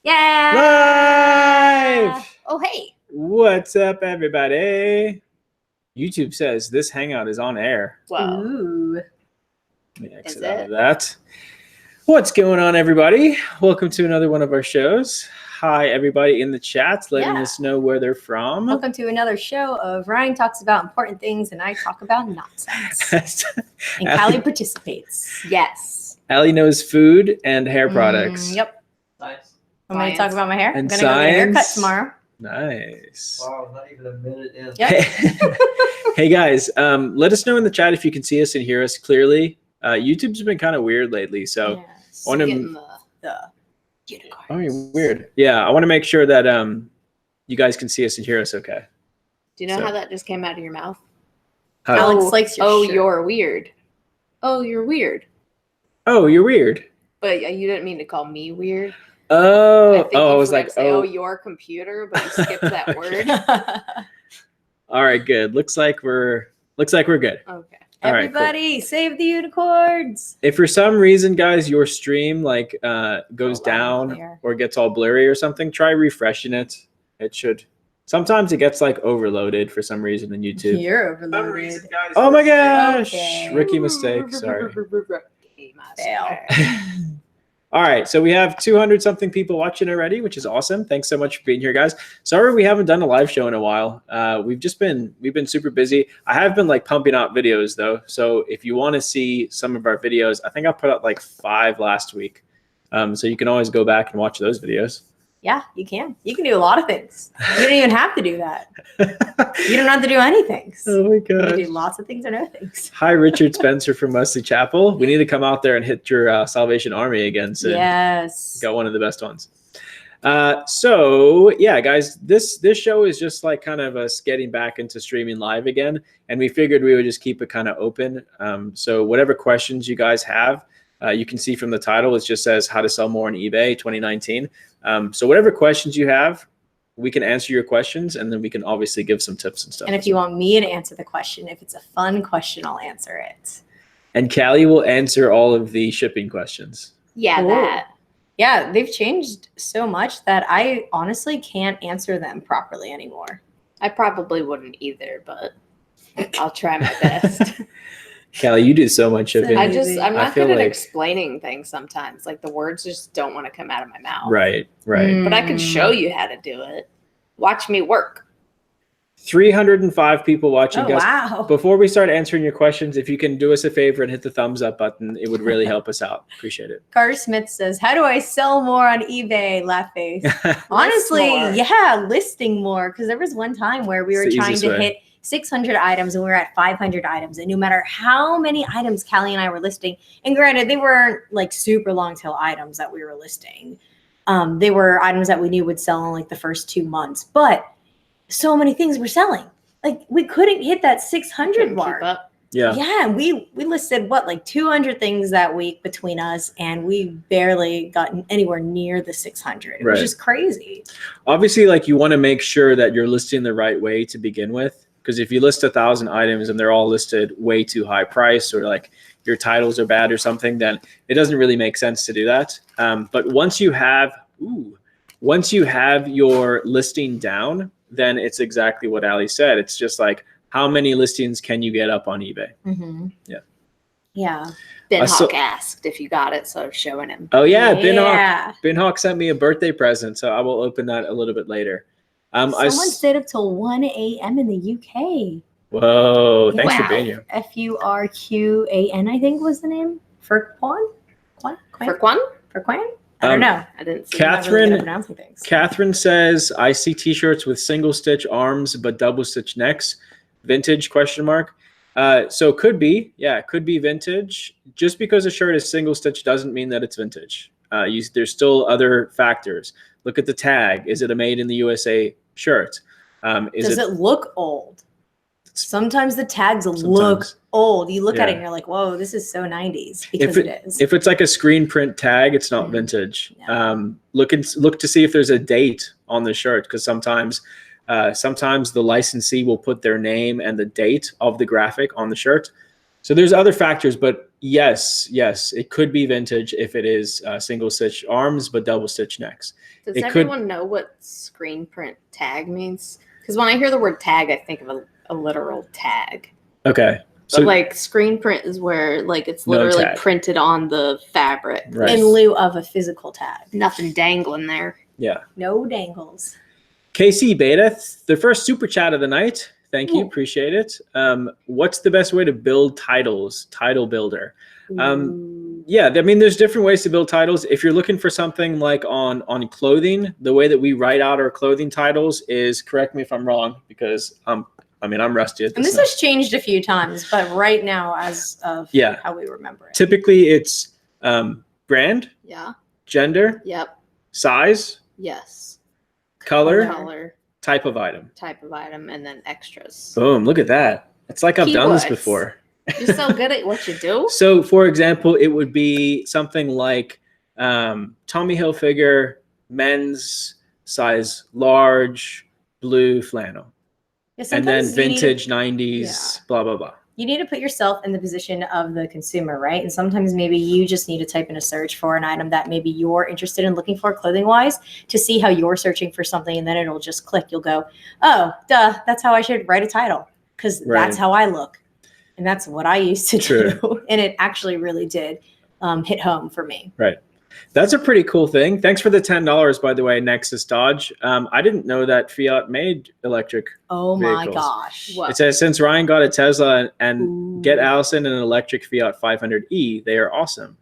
Yeah! Live! Oh, hey. What's up, everybody? YouTube says this hangout is on air. Wow. Ooh. Let me exit out of that. What's going on, everybody? Welcome to another one of our shows. Hi, everybody in the chat, letting us know where they're from. Welcome to another show of Ryan talks about important things and I talk about nonsense. And Callie participates. Yes. Allie knows food and hair products. Yep. Nice. I'm going to talk about my hair. And I'm going to go get a haircut tomorrow. Nice. Wow, not even a minute in. Yep. Hey guys, let us know in the chat if you can see us and hear us clearly. YouTube's been kind of weird lately, so Yes. I want Getting to. The unicorn. Oh, you're weird. Yeah, I want to make sure that you guys can see us and hear us okay. Do you know So- how that just came out of your mouth? How- Alex likes your shirt. You're weird. Oh, you're weird. Oh, you're weird. But you didn't mean to call me weird. Oh, you I was forgot like, to say, oh, your computer, but you skipped that word. all right, good. Looks like we're good. Okay. All right, cool. Everybody, save the unicorns. If for some reason, guys, your stream goes Oh, loud down there. or gets all blurry or something, try refreshing it. It should. Sometimes it gets like overloaded for some reason in YouTube. You're overloaded. Guys, oh my gosh, Okay. rookie mistake. Sorry. Fail. All right, so we have 200 something people watching already, which is awesome. Thanks so much for being here, guys. Sorry we haven't done a live show in a while. We've been super busy. I have been like pumping out videos though. So if you want to see some of our videos, I think I put out like 5 last week. So you can always go back and watch those videos. Yeah, you can. You can do a lot of things. You don't even have to do that. You don't have to do anything. Oh my You can god. do lots of things or no things. Hi, Richard Spencer from Wesley Chapel. We need to come out there and hit your Salvation Army again soon. Yes. Got one of the best ones. So yeah, guys, this show is just like kind of us getting back into streaming live again, and we figured we would just keep it kind of open. So whatever questions you guys have, you can see from the title, it just says how to sell more on eBay 2019. So whatever questions you have, we can answer your questions, and then we can obviously give some tips and stuff. And if you want me to answer the question, if it's a fun question, I'll answer it. And Callie will answer all of the shipping questions. Yeah, Cool. that. Yeah, they've changed so much that I honestly can't answer them properly anymore. I probably wouldn't either, but I'll try my best. Callie, you do so much shipping. I'm Easy. not I feel good at like- explaining things sometimes. Like the words just don't want to come out of my mouth. Right. But I can show you how to do it. Watch me work. 305 people watching, Oh, guys. wow. Before we start answering your questions, if you can do us a favor and hit the thumbs up button, it would really help us out. Appreciate it. Carter Smith says, how do I sell more on eBay? Laugh face. Honestly, more. yeah, listing more. Because there was one time where we It's were the trying easiest to way. hit 600 items and we were at 500 items. And no matter how many items Callie and I were listing, and granted, they weren't like super long tail items that we were listing. They were items that we knew would sell in like the first 2 months. But so many things were selling. Like we couldn't hit that 600 Couldn't mark. keep up. Yeah. Yeah, we listed like 200 things that week between us, and we barely got anywhere near the 600. It was Right. just crazy. Obviously, like you want to make sure that you're listing the right way to begin with. Because if you list 1,000 items and they're all listed way too high price, or like your titles are bad or something, then it doesn't really make sense to do that. But once you have your listing down, then it's exactly what Ali said. It's just like, how many listings can you get up on eBay? Mm-hmm. Yeah. Yeah. Ben I saw- Hawk asked if you got it, so I was showing him. Oh yeah, Ben Hawk. Yeah. Ben Hawk sent me a birthday present, so I will open that a little bit later. Someone stayed up till 1 a.m. in the UK. Whoa, thanks for Wow. being here. Furqan, I think was the name. Furqan? Furquan? Furqan? I don't know. I didn't see Cat- I'm not really good Catherine- at pronouncing things. Catherine says, I see t-shirts with single stitch arms but double stitch necks. Vintage question mark. So could be vintage. Just because a shirt is single stitch doesn't mean that it's vintage. There's still other factors. Look at the tag. Is it a made in the USA shirt? Does it look old? Sometimes the tags look Sometimes. old. You look at it Yeah. and you're like, whoa, this is so 90s, because If it is. If it's like a screen print tag, it's not vintage. No. Look to see if there's a date on the shirt, because sometimes the licensee will put their name and the date of the graphic on the shirt. So there's other factors, but Yes, it could be vintage if it is single stitch arms, but double stitch necks. Does It could- everyone know what screen print tag means? Because when I hear the word tag, I think of a literal tag. Okay. But So like screen print is where like it's No literally tag. printed on the fabric. Right. In lieu of a physical tag. Nothing dangling there. yeah. No dangles. KC Beta, the first super chat of the night. Thank you. Ooh. Appreciate it. What's the best way to build titles? Title builder. Yeah, I mean, there's different ways to build titles. If you're looking for something like on clothing, the way that we write out our clothing titles is, correct me if I'm wrong, because I'm rusty at And this. this has changed a few times, but right now, as of how we remember it. Typically, it's brand, Yeah. gender, Yep. size, Yes. color, Color, type of item. type of item, and then extras. Boom, look at that. It's like I've done this Keywords. before. You're so good at what you do. So, for example, it would be something like Tommy Hilfiger, men's, size large, blue flannel. Yeah, And then sometimes you need to- vintage 90s, blah, blah, blah. You need to put yourself in the position of the consumer, right? And sometimes maybe you just need to type in a search for an item that maybe you're interested in looking for clothing wise to see how you're searching for something. And then it'll just click. You'll go, oh, duh, that's how I should write a title because Right. that's how I look. And that's what I used to True. do. And it actually really did hit home for me. Right. That's a pretty cool thing. Thanks for the $10, by the way, Nexus Dodge. I didn't know that Fiat made electric. Oh my Vehicles. gosh. What? It says, since Ryan got a Tesla and Ooh. get Allison an electric Fiat 500e, they are awesome.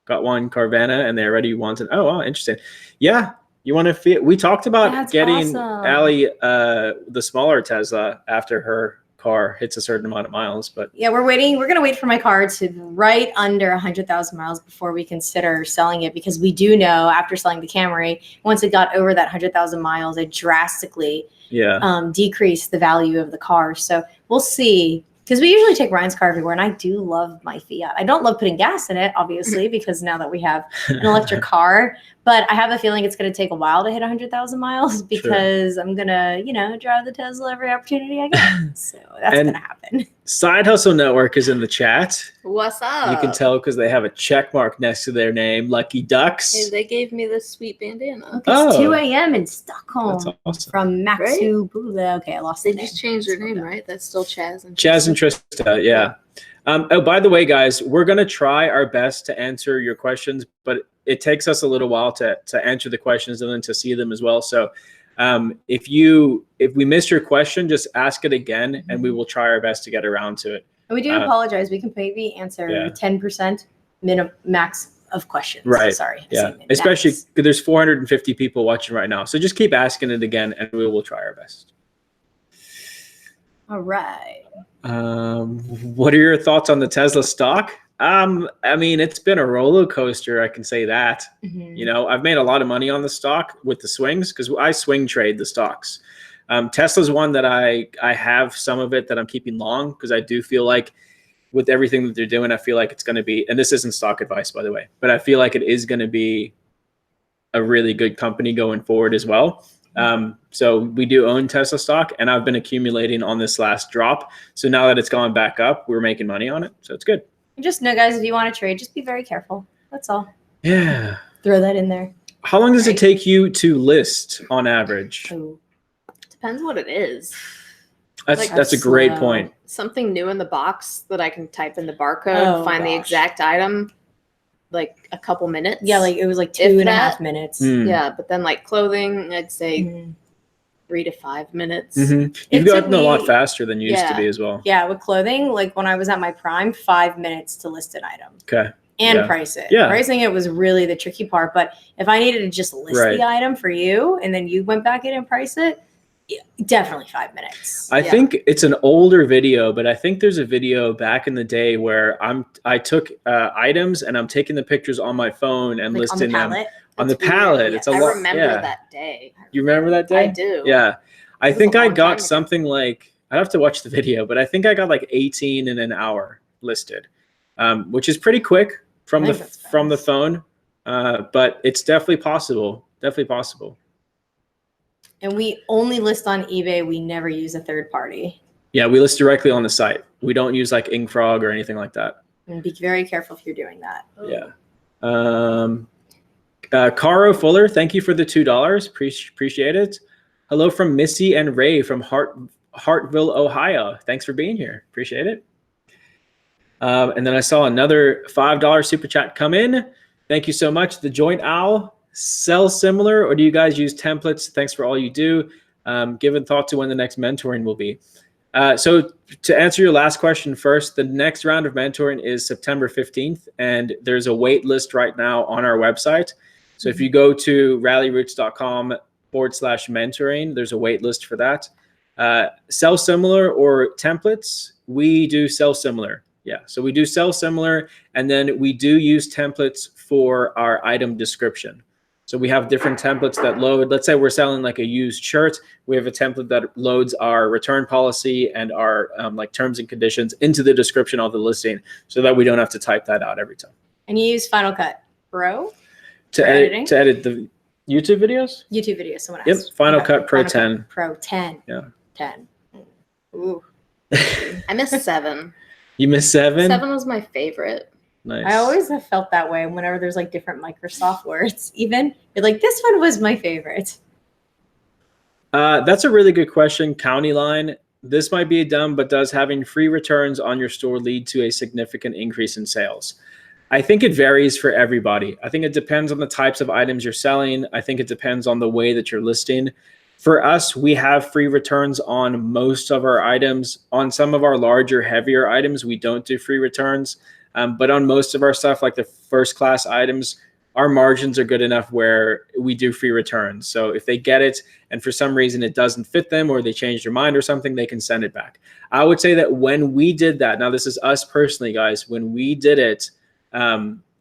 Got one Carvana and they already wanted. Oh, wow, interesting. Yeah, you want to Fiat? We talked about That's getting awesome. Allie the smaller Tesla after her car hits a certain amount of miles, but Yeah, we're waiting. We're going to wait for my car to right under 100,000 miles before we consider selling it because we do know after selling the Camry, once it got over that 100,000 miles, it drastically decreased the value of the car. So we'll see. Because we usually take Ryan's car everywhere, and I do love my Fiat. I don't love putting gas in it, obviously, because now that we have an electric car, but I have a feeling it's going to take a while to hit 100,000 miles because I'm going to, drive the Tesla every opportunity I get. So that's going to happen. Side Hustle Network is in the chat. What's up? You can tell because they have a check mark next to their name, Lucky Ducks. Hey, they gave me this sweet bandana. It's Oh. 2 a.m. in Stockholm That's awesome. from Maxu Bula. Okay, I lost They the name. just changed their name, right? That's still Chaz and Chaz and Trista, yeah. Oh, by the way, guys, we're going to try our best to answer your questions, but it takes us a little while to answer the questions and then to see them as well. So if we missed your question, just ask it again, and we will try our best to get around to it. And we do apologize. We can maybe answer 10% max of questions. Right. Sorry. I Yeah. said min, Especially max. because there's 450 people watching right now. So just keep asking it again, and we will try our best. All right. What are your thoughts on the Tesla stock? I mean, it's been a roller coaster. I can say that. Mhm. You know, I've made a lot of money on the stock with the swings because I swing trade the stocks. Tesla's one that I have some of it that I'm keeping long because I do feel like with everything that they're doing, I feel like it's going to be, and this isn't stock advice, by the way, but I feel like it is going to be a really good company going forward as well. So we do own Tesla stock, and I've been accumulating on this last drop. So now that it's gone back up, we're making money on it. So it's good. And just know, guys, if you want to trade, just be very careful. That's all. Yeah. Throw that in there. How long does it take you to list on average? Ooh. Depends what it is. That's a great slow. point. Something new in the box that I can type in the barcode, Oh, find the gosh. exact item, like a couple minutes. Yeah, like it was like If 2.5 that- minutes. Mm. Yeah, but then like clothing, I'd say Mhm. 3 to 5 minutes. Mhm. It You've took gotten a lot me- faster than you used to Yeah. be as well. Yeah, with clothing, like when I was at my prime, 5 minutes to list an item Okay. and Yeah. price it. Yeah. Pricing it was really the tricky part. But if I needed to just list Right. the item for you and then you went back in and price it, yeah, definitely 5 minutes. I Yeah. think it's an older video, but I think there's a video back in the day where I took items and I'm taking the pictures on my phone and Like on the listing them palette. on the That's weird. palette. Yeah. It's a I lot. remember Yeah. that day. You remember that day? I do. Yeah. I was think a I long time got ago. something like, I'd have to watch the video, but I think I got like 18 in an hour listed, which is pretty quick from I the think that's from the fast. phone. But it's definitely possible. Definitely possible. And we only list on eBay. We never use a third party. Yeah, we list directly on the site. We don't use like InkFrog or anything like that. And be very careful if you're doing that. Yeah. Caro Fuller, thank you for the $2. Appreciate it. Hello from Missy and Ray from Hartville, Ohio. Thanks for being here. Appreciate it. And then I saw another $5 super chat come in. Thank you so much. The Joint Owl, sell similar, or do you guys use templates? Thanks for all you do. Given thought to when the next mentoring will be. So to answer your last question first, the next round of mentoring is September 15th, and there's a wait list right now on our website. So if you go to rallyroots.com/mentoring, there's a wait list for that. Sell similar or templates, we do sell similar. Yeah, so we do sell similar, and then we do use templates for our item description. So we have different templates that load. Let's say we're selling like a used shirt. We have a template that loads our return policy and our like terms and conditions into the description of the listing, so that we don't have to type that out every time. And you use Final Cut Pro To edit the YouTube videos? YouTube videos. Someone Yep, asked. Final Okay. Cut Pro Final 10. Cut Pro 10. Yeah. 10. Ooh. I missed 7. You missed 7? 7 was my favorite. Nice. I always have felt that way whenever there's like different Microsoft words. Even you're like, this one was my favorite. That's a really good question, County Line. This might be dumb, but does having free returns on your store lead to a significant increase in sales? I think it varies for everybody. I think it depends on the types of items you're selling. I think it depends on the way that you're listing. For us, we have free returns on most of our items. On some of our larger, heavier items, we don't do free returns. But on most of our stuff, like the first class items, our margins are good enough where we do free returns. So if they get it and for some reason it doesn't fit them or they change their mind or something, they can send it back. I would say that when we did that, now this is us personally, guys, when we did it,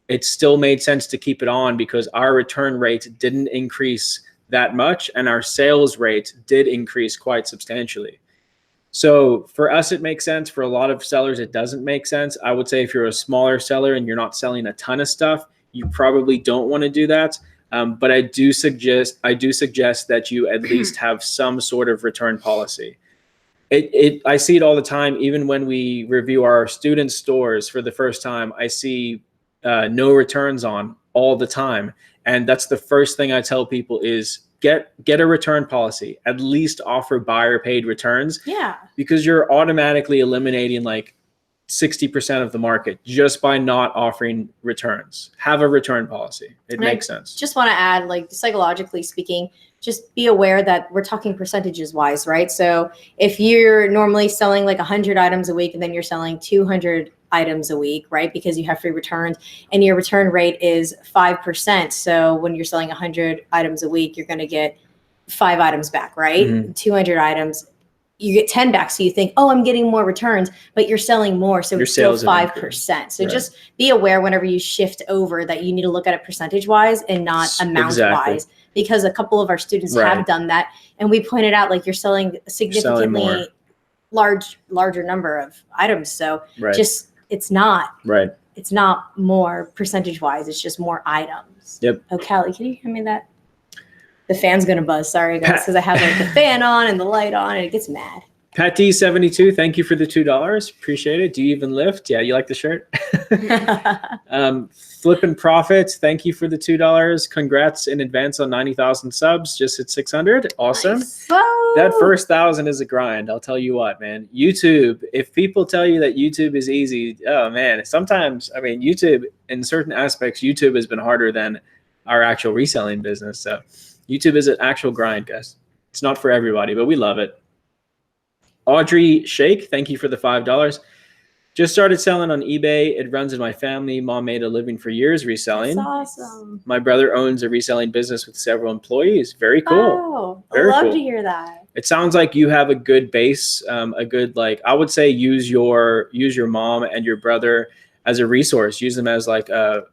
it still made sense to keep it on because our return rate didn't increase that much and our sales rate did increase quite substantially. So for us, it makes sense. For a lot of sellers, it doesn't make sense. I would say if you're a smaller seller and you're not selling a ton of stuff, you probably don't want to do that. But I do suggest that you at least have some sort of return policy. I see it all the time. Even when we review our student stores for the first time, I see no returns on all the time. And that's the first thing I tell people is get a return policy, at least offer buyer paid returns. Yeah. Because you're automatically eliminating like 60% of the market just by not offering returns. Have a return policy. It makes sense. Just want to add, like psychologically speaking, just be aware that we're talking percentages wise, right? So if you're normally selling like 100 items a week and then you're selling 200 items a week, right? Because you have free returns and your return rate is 5%. So when you're selling 100 items a week, you're going to get 5 items back, right? Mm-hmm. 200 items, you get 10 back. So you think, oh, I'm getting more returns, but you're selling more. So Your it's still sales have 5%. So Right. just be aware whenever you shift over that you need to look at it percentage wise and not amount wise, because a couple of our students Right. have done that. And we pointed out like you're selling a significantly larger number of items. So Right. just, it's not Right. more percentage wise. It's just more items. Yep. Oh, Callie, can you hand me that? The fan's going to buzz. Sorry, guys, because I have like the fan on and the light on and it gets mad. Patty 72, thank you for the $2. Appreciate it. Do you even lift? Yeah, you like the shirt? Flippin' Profits, thank you for the $2. Congrats in advance on 90,000 subs. Just hit 600. Awesome. Nice. That first 1,000 is a grind. I'll tell you what, man. YouTube, if people tell you that YouTube is easy, oh man, sometimes, I mean, YouTube, in certain aspects, YouTube has been harder than our actual reselling business. So YouTube is an actual grind, guys. It's not for everybody, but we love it. Audrey Shake, thank you for the $5. Just started selling on eBay. It runs in my family. Mom made a living for years reselling. That's awesome. My brother owns a reselling business with several employees. Very cool. Oh, I Very love cool. to hear that. It sounds like you have a good base, a good, like, I would say use your mom and your brother as a resource. Use them as like a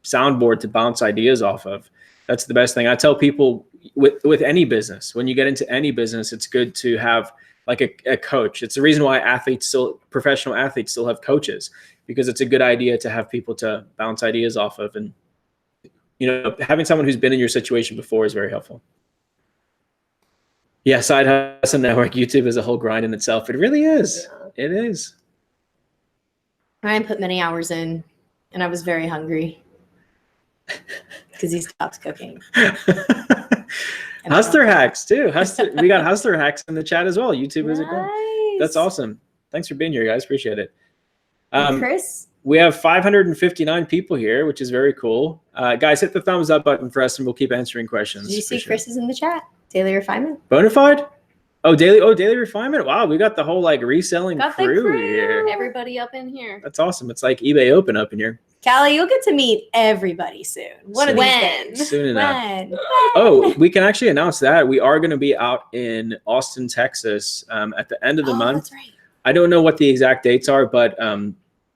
soundboard to bounce ideas off of. That's the best thing. I tell people with any business, when you get into any business, it's good to have like a coach. It's the reason why professional athletes still have coaches, because it's a good idea to have people to bounce ideas off of. And, having someone who's been in your situation before is very helpful. Yeah, Side Hustle Network, YouTube is a whole grind in itself. It really is. Yeah. It is. Ryan put many hours in, and I was very hungry because he stopped cooking. Hustler hacks too. We got hustler hacks in the chat as well. YouTube is a cool. Nice. That's awesome. Thanks for being here, guys. Appreciate it. Chris? We have 559 people here, which is very cool. Guys, hit the thumbs up button for us, and we'll keep answering questions. Did you see Chris is in the chat? Daily refinement. Bonafide? Daily refinement. Wow, we got the whole like reselling crew here. Everybody up in here. That's awesome. It's like eBay Open up in here. Callie, you'll get to meet everybody soon. One of these days. Soon enough. When? Oh, we can actually announce that we are going to be out in Austin, Texas, at the end of the month. That's right. I don't know what the exact dates are, but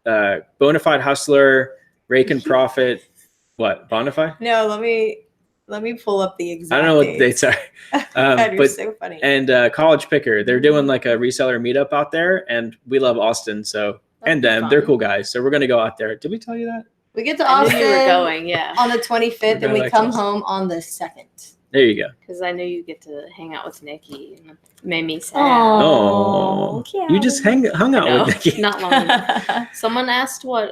Bonafide Hustler, Rake and Profit. What? Bonafide? No, let me pull up the exact. I don't know what the dates are. God, you're but so funny. and College Picker, they're doing like a reseller meetup out there, and we love Austin, so and them, fun. they're cool guys. So we're gonna go out there. Did we tell you that? We get to I knew Austin you were going, yeah. on the 25th, and we Back to come Austin. home on the 2nd. There you go. Because I knew you get to hang out with Nikki, and it made me sad. Oh, you just hung out No, with Nikki. not long ago. Someone asked what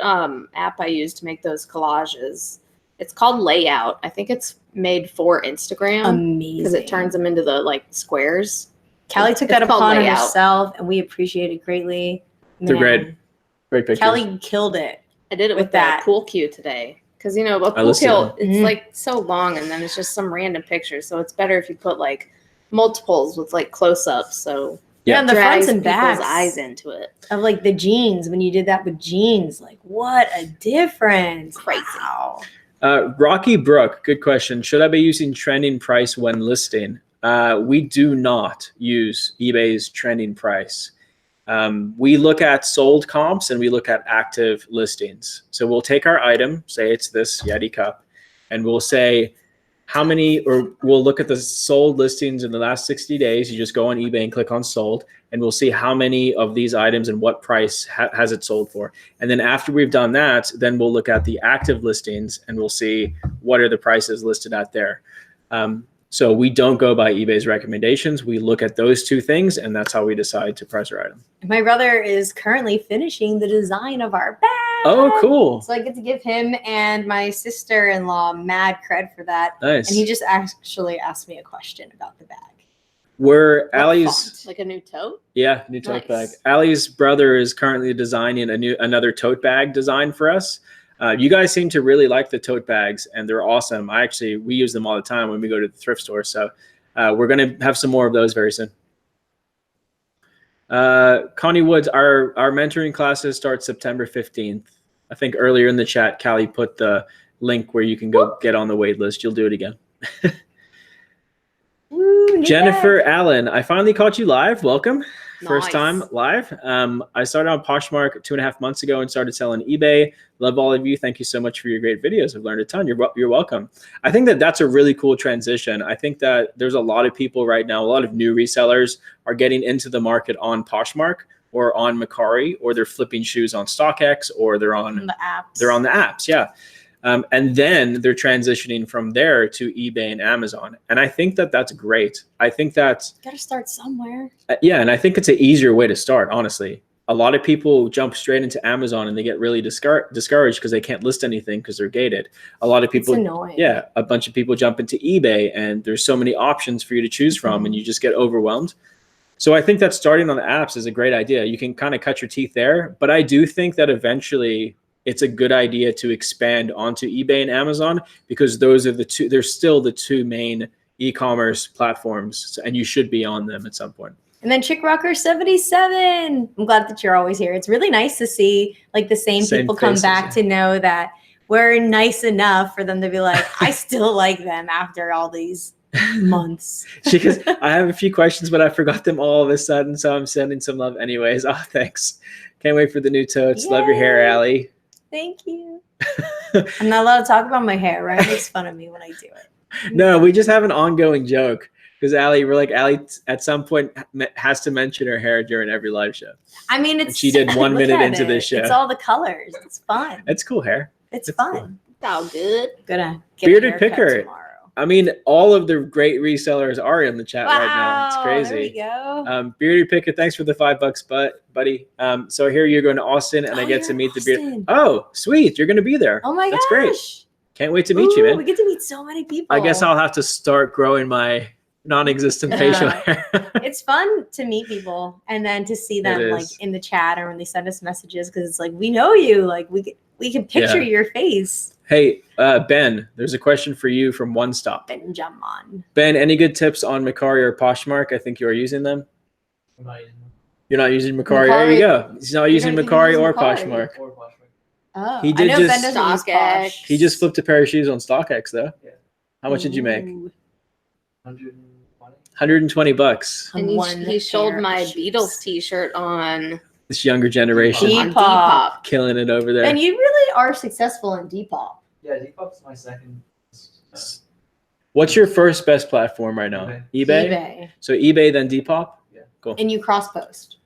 app I use to make those collages. It's called Layout. I think it's made for Instagram Amazing. because it turns them into the like squares. Callie took It's that called upon Layout. herself, and we appreciate it greatly. They're great. Man, Great pictures. Callie killed it. I did it with With that. that pool cue today. Because, you know, a I pool listened. cue, it's Mhm. like so long and then it's just some random picture. So it's better if you put like multiples with like close ups. So Yeah. And the drags fronts and people's backs eyes into it. of like the jeans, when you did that with jeans, like what a difference. Crazy. Wow. Rocky Brook, good question. Should I be using trending price when listing? We do not use eBay's trending price. We look at sold comps and we look at active listings. So we'll take our item, say it's this Yeti cup, and we'll say how many, or we'll look at the sold listings in the last 60 days. You just go on eBay and click on sold, and we'll see how many of these items and what price has it sold for. And then after we've done that, then we'll look at the active listings and we'll see what are the prices listed at there. So we don't go by eBay's recommendations. We look at those two things, and that's how we decide to price our item. My brother is currently finishing the design of our bag. Oh, cool. So I get to give him and my sister-in-law mad cred for that. Nice. And he just actually asked me a question about the bag. We're What Allie's, font? Like a new tote? yeah, new tote bag. Nice. Allie's brother is currently designing another tote bag design for us. You guys seem to really like the tote bags, and they're awesome. We use them all the time when we go to the thrift store. So we're going to have some more of those very soon. Connie Woods, our mentoring classes start September 15th. I think earlier in the chat, Callie put the link where you can go get on the wait list. You'll do it again. Woo, new Jennifer bag. Allen, I finally caught you live. Welcome. First Nice. time live. I started on Poshmark 2.5 months ago and started selling eBay. Love all of you. Thank you so much for your great videos. I've learned a ton. You're welcome. I think that that's a really cool transition. I think that there's a lot of people right now, a lot of new resellers are getting into the market on Poshmark or on Mercari, or they're flipping shoes on StockX, or they're on The apps. they're on the apps. Yeah. And then they're transitioning from there to eBay and Amazon. And I think that that's great. I think that's, Got to start somewhere. yeah, and I think it's an easier way to start, honestly. A lot of people jump straight into Amazon and they get really discouraged because they can't list anything because they're gated. A lot of people, It's annoying. yeah, a bunch of people jump into eBay and there's so many options for you to choose from and you just get overwhelmed. So I think that starting on the apps is a great idea. You can kind of cut your teeth there, but I do think that eventually it's a good idea to expand onto eBay and Amazon, because those are they're still the two main e-commerce platforms, and you should be on them at some point. And then Chick Rocker 77. I'm glad that you're always here. It's really nice to see like the same people come faces, back yeah. to know that we're nice enough for them to be like, I still like them after all these months. Because I have a few questions, but I forgot them all of a sudden, so I'm sending some love anyways. Oh, thanks. Can't wait for the new totes. Love your hair, Yay. Allie. Thank you. I'm not allowed to talk about my hair, right? Makes fun of me when I do it. No, we just have an ongoing joke because Allie, we're like, Allie at some point has to mention her hair during every live show. I mean, And it's she did 1 look minute at into it. this show. It's all the colors. It's fun. It's cool hair. It's it's fun. It's all good. Gonna get a Bearded haircut Picker. tomorrow. I mean, all of the great resellers are in the chat right now. It's Wow, crazy. there we go. Bearded Picker, thanks for the $5, buddy. So here you're going to Austin, and I get you're to in meet the Austin. beard. Oh, sweet! You're going to be there. Oh my That's gosh. great. Can't wait to meet you, Ooh, man. We get to meet so many people. I guess I'll have to start growing my non-existent facial hair. It's fun to meet people and then to see them like is. in the chat or when they send us messages because it's like we know you, like we can picture your face. Hey, Ben, there's a question for you from One Stop. Benjamin. Ben, any good tips on Macari or Poshmark? I think you are using them. I'm not using them. You're not using Macari. There you go. He's not using don't even Macari use or Macari. Poshmark. Or Poshmark. Oh, He did I know just- Ben doesn't use StockX. Posh. He just flipped a pair of shoes on StockX, though. Yeah. How much did you make? Ooh. 120. $120. And One he showed pair of my shoes. Beatles T-shirt on This younger generation Depop. on Depop. killing it over there. And you really are successful in Depop. Yeah, Depop's my second. What's your first best platform right now? eBay? So eBay, then Depop? Yeah. Cool. And you cross post.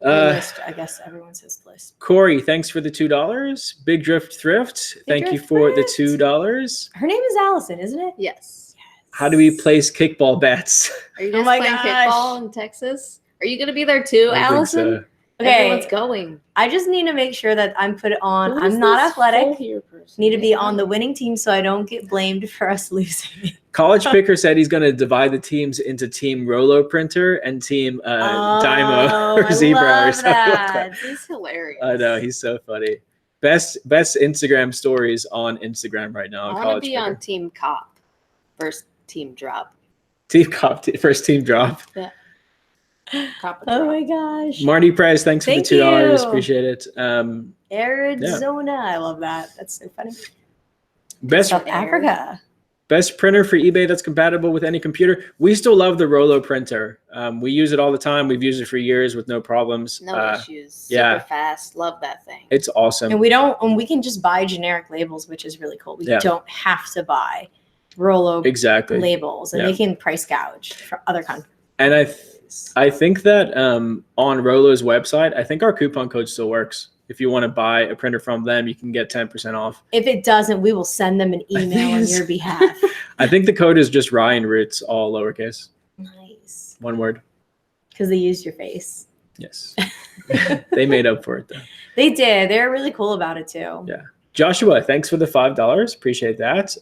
Or list, I guess everyone says list. Corey, thanks for the $2. Big Drift Thrift, thank you Drift for the Thrift. $2. Her name is Allison, isn't it? Yes. How do we place kickball bets? Are you Oh guys my playing gosh. kickball in Texas? Are you gonna be there too, I don't think Allison? so. Okay, Everyone's going. I just need to make sure that I'm put on. Who is I'm not this athletic. full-hair person? Need to be on the winning team so I don't get blamed for us losing. College Picker said he's going to divide the teams into Team Rolo Printer and Team Dymo or I Zebra or love something like that. that. He's hilarious. I know, he's so funny. Best Instagram stories on Instagram right now. I want to College be Picker. on Team Cop. First team drop. Team Cop, first team drop. Cop Oh drop. my gosh. Marty Price, thanks Thank for the $2. you. Appreciate it. Arizona. I love that. That's so funny. Best South Africa. Best printer for eBay that's compatible with any computer. We still love the Rolo printer. We use it all the time. We've used it for years with no problems. No issues. Super yeah. fast. Love that thing. It's awesome. And we can just buy generic labels, which is really cool. We Yeah. don't have to buy Rolo Exactly. labels, and Yeah. they can price gouge from other countries. And I think that on Rolo's website, I think our coupon code still works. If you want to buy a printer from them, you can get 10% off. If it doesn't, we will send them an email on your behalf. I think the code is just Ryan Roots, all lowercase, Nice. one word. Because they used your face. Yes. They made up for it though. They did. They're really cool about it too. Yeah. Joshua, thanks for the $5. Appreciate that.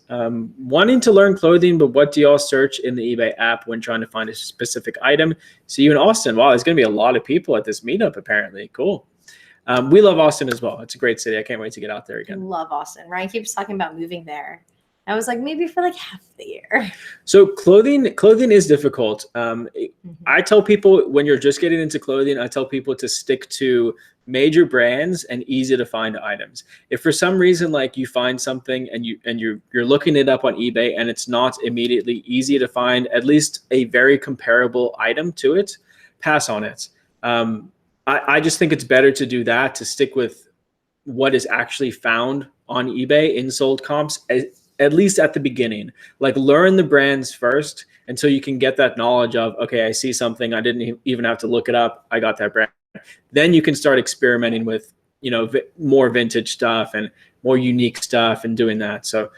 Wanting to learn clothing, but what do y'all search in the eBay app when trying to find a specific item? See you in Austin. Wow, there's going to be a lot of people at this meetup apparently. Cool. We love Austin as well. It's a great city. I can't wait to get out there I again. love Austin. Ryan keeps talking about moving there. I was like, maybe for like half the year. So clothing is difficult. I tell people when you're just getting into clothing, I tell people to stick to major brands and easy to find items. If for some reason like you find something and you're looking it up on eBay and it's not immediately easy to find at least a very comparable item to it, pass on it. I just think it's better to do that, to stick with what is actually found on eBay in sold comps, at least at the beginning. Like learn the brands first until you can get that knowledge of, okay, I see something, I didn't even have to look it up, I got that brand. Then you can start experimenting with, more vintage stuff and more unique stuff and doing that. So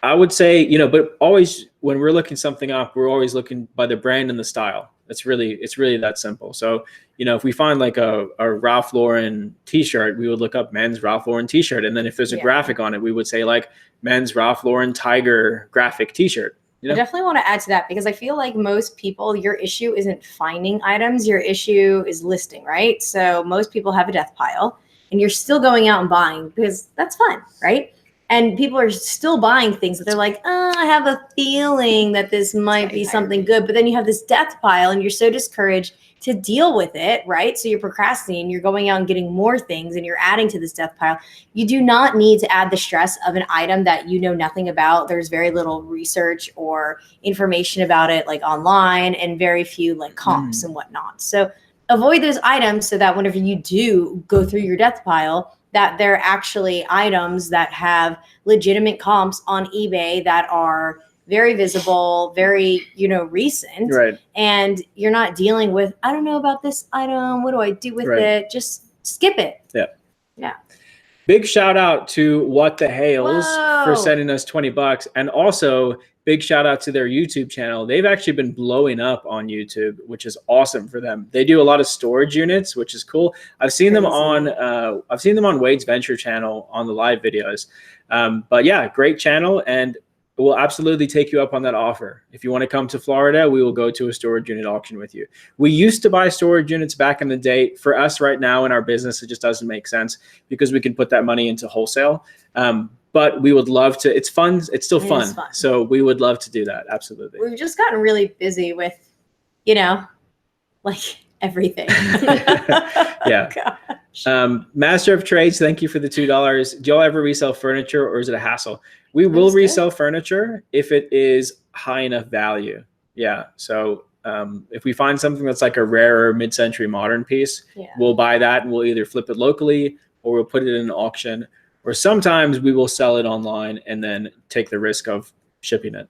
I would say, but always when we're looking something up, we're always looking by the brand and the style. It's really that simple. So, if we find like a Ralph Lauren t-shirt, we would look up men's Ralph Lauren t-shirt. And then if there's a graphic on it, we would say like men's Ralph Lauren tiger graphic t-shirt. I definitely want to add to that because I feel like most people, your issue isn't finding items. Your issue is listing, right? So most people have a death pile and you're still going out and buying because that's fun, right? And people are still buying things that they're like, I have a feeling that this might be something good. But then you have this death pile and you're so discouraged to deal with it, right? So you're procrastinating, you're going out and getting more things and you're adding to this death pile. You do not need to add the stress of an item that you know nothing about. There's very little research or information about it like online and very few like comps and whatnot. So avoid those items so that whenever you do go through your death pile, that they're actually items that have legitimate comps on eBay that are very visible, very, recent. Right. And you're not dealing with, I don't know about this item. What do I do with it? Just skip it. Yeah. Yeah. Big shout out to What the Hales for Whoa. sending us $20, and also big shout out to their YouTube channel. They've actually been blowing up on YouTube, which is awesome for them. They do a lot of storage units, which is cool. I've seen them on Wade's Venture channel on the live videos. But yeah, great channel, and we'll absolutely take you up on that offer. If you want to come to Florida, we will go to a storage unit auction with you. We used to buy storage units back in the day. For us right now in our business, it just doesn't make sense because we can put that money into wholesale. But we would love to. It's fun. It's still fun. So we would love to do that. Absolutely. We've just gotten really busy with, like everything. Yeah. Master of Trades, thank you for the $2. Do y'all ever resell furniture, or is it a hassle? We will resell furniture if it is high enough value. Yeah. So if we find something that's like a rarer mid-century modern piece, we'll buy that and we'll either flip it locally or we'll put it in an auction, or sometimes we will sell it online and then take the risk of shipping it.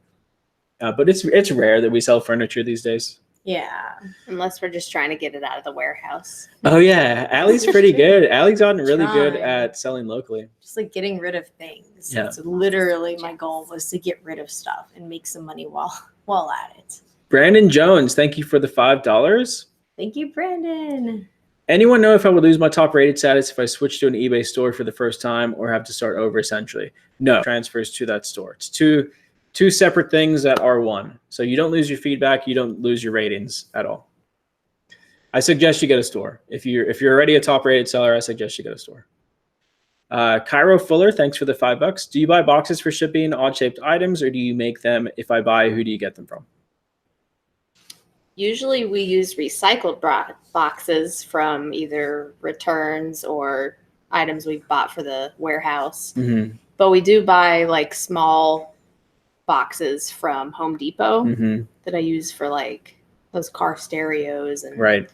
But it's rare that we sell furniture these days. Yeah. Unless we're just trying to get it out of the warehouse. Oh yeah, Allie's pretty good. Allie's gotten really good at selling locally. Just like getting rid of things. Yeah. That's literally my goal, was to get rid of stuff and make some money while at it. Brandon Jones, thank you for the $5. Thank you, Brandon. Anyone know if I would lose my top rated status if I switch to an eBay store for the first time, or have to start over essentially? No, transfers to that store. It's two separate things that are one. So you don't lose your feedback, you don't lose your ratings at all. I suggest you get a store. If you're already a top rated seller, I suggest you get a store. Cairo Fuller, thanks for the $5. Do you buy boxes for shipping odd shaped items, or do you make them? If I buy, who do you get them from? Usually we use recycled boxes from either returns or items we've bought for the warehouse. Mm-hmm. But we do buy like small boxes from Home Depot that I use for like those car stereos and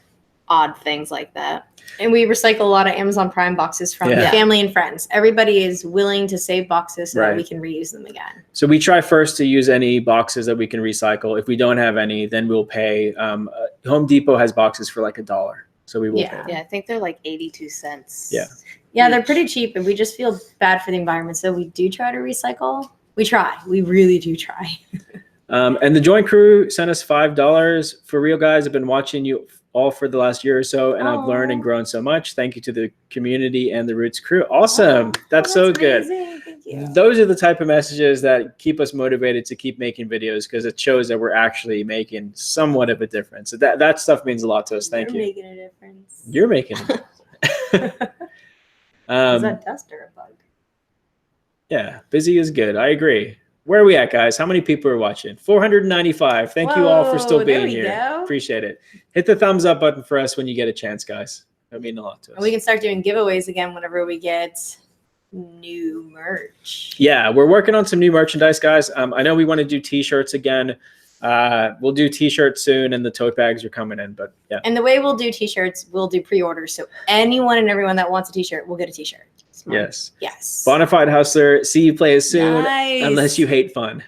odd things like that. And we recycle a lot of Amazon Prime boxes from family and friends. Everybody is willing to save boxes so that we can reuse them again. So we try first to use any boxes that we can recycle. If we don't have any, then we'll pay. Home Depot has boxes for like $1. So we will pay. Yeah, I think they're like 82 cents. Yeah, they're pretty cheap, and we just feel bad for the environment. So we do try to recycle. We try. We really do try. And the Joint Crew sent us $5. For real, guys, I've been watching you all for the last year or so, and I've learned and grown so much. Thank you to the community and the Roots crew. Awesome. That's so good. Thank you. Those are the type of messages that keep us motivated to keep making videos, because it shows that we're actually making somewhat of a difference. So that stuff means a lot to us. Thank you. You're making a difference. You're making a difference. Is that dust or a bug? Yeah, busy is good. I agree. Where are we at, guys? How many people are watching? 495. Thank you all for still being here. Go. Appreciate it. Hit the thumbs up button for us when you get a chance, guys. That means a lot to us. And we can start doing giveaways again whenever we get new merch. Yeah, we're working on some new merchandise, guys. I know we want to do t-shirts again. We'll do t-shirts soon, and the tote bags are coming in, but yeah. And the way we'll do t-shirts, we'll do pre-orders. So anyone and everyone that wants a t-shirt will get a t-shirt. Yes. Yes. Bonafide Hustler. See you play as soon. Nice. Unless you hate fun.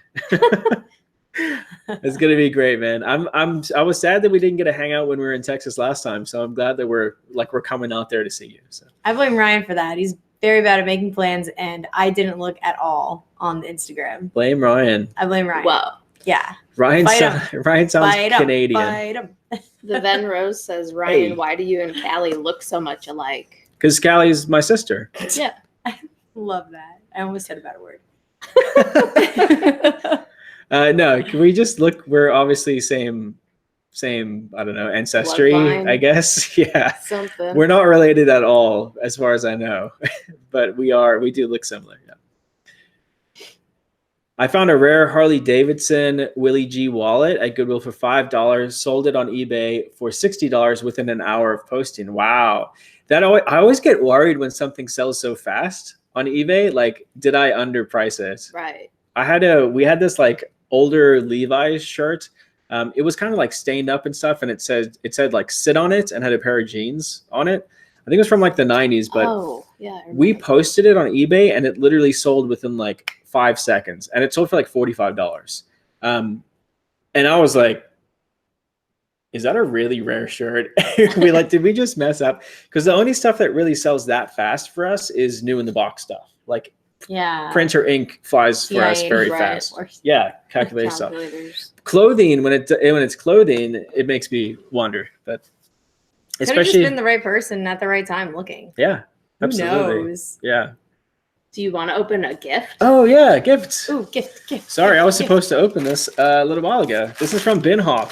It's gonna be great, man. I was sad that we didn't get to hang out when we were in Texas last time, so I'm glad that we're coming out there to see you. So I blame Ryan for that. He's very bad at making plans, and I didn't look at all on the Instagram. Blame Ryan. I blame Ryan. Well, yeah. Ryan sounds Canadian. The Ven Rose says, Ryan, why do you and Callie look so much alike? Because Callie's my sister. Yeah. I love that. I almost said a bad word. No, can we just look? We're obviously same, I don't know, ancestry, bloodline. I guess. Yeah. Something. We're not related at all, as far as I know. But we do look similar. Yeah. I found a rare Harley Davidson Willie G wallet at Goodwill for $5. Sold it on eBay for $60 within an hour of posting. Wow. I always get worried when something sells so fast on eBay. Like, did I underprice it? Right. We had this like older Levi's shirt. It was kind of like stained up and stuff, and it said like sit on it, and had a pair of jeans on it. I think it was from like the 90s, but we posted it on eBay, and it literally sold within like 5 seconds, and it sold for like $45. And I was like, is that a really rare shirt? Did we just mess up? Because the only stuff that really sells that fast for us is new in the box stuff. Like printer ink flies for us very fast. Yeah, calculators. Clothing, when it's clothing, it makes me wonder. But could have just been the right person at the right time looking. Yeah, absolutely. Who knows? Yeah. Do you want to open a gift? Oh yeah, gifts. Ooh, gift. Sorry, I was supposed to open this a little while ago. This is from Binhawk.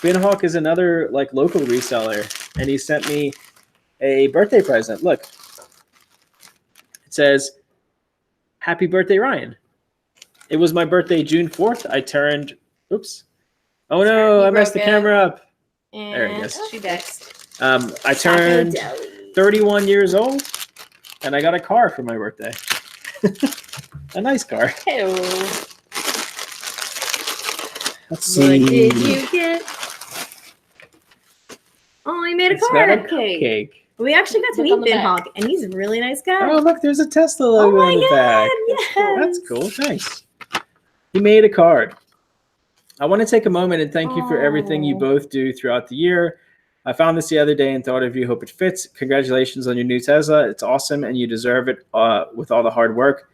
Binhawk is another like local reseller, and he sent me a birthday present. Look, it says, "Happy birthday, Ryan." It was my birthday, June 4th. I turned. Oops. Oh no, I messed the camera up. And there it is. She dexed. I turned 31 years old, and I got a car for my birthday. A nice car. Hello. Let's see. What did you get? Oh, he made a cupcake. We actually got to meet Binhawk, and he's a really nice guy. Oh, look, there's a Tesla logo on the back. Yes. That's cool. Thanks. He made a card. I want to take a moment and thank you for everything you both do throughout the year. I found this the other day and thought of you. Hope it fits. Congratulations on your new Tesla. It's awesome, and you deserve it with all the hard work.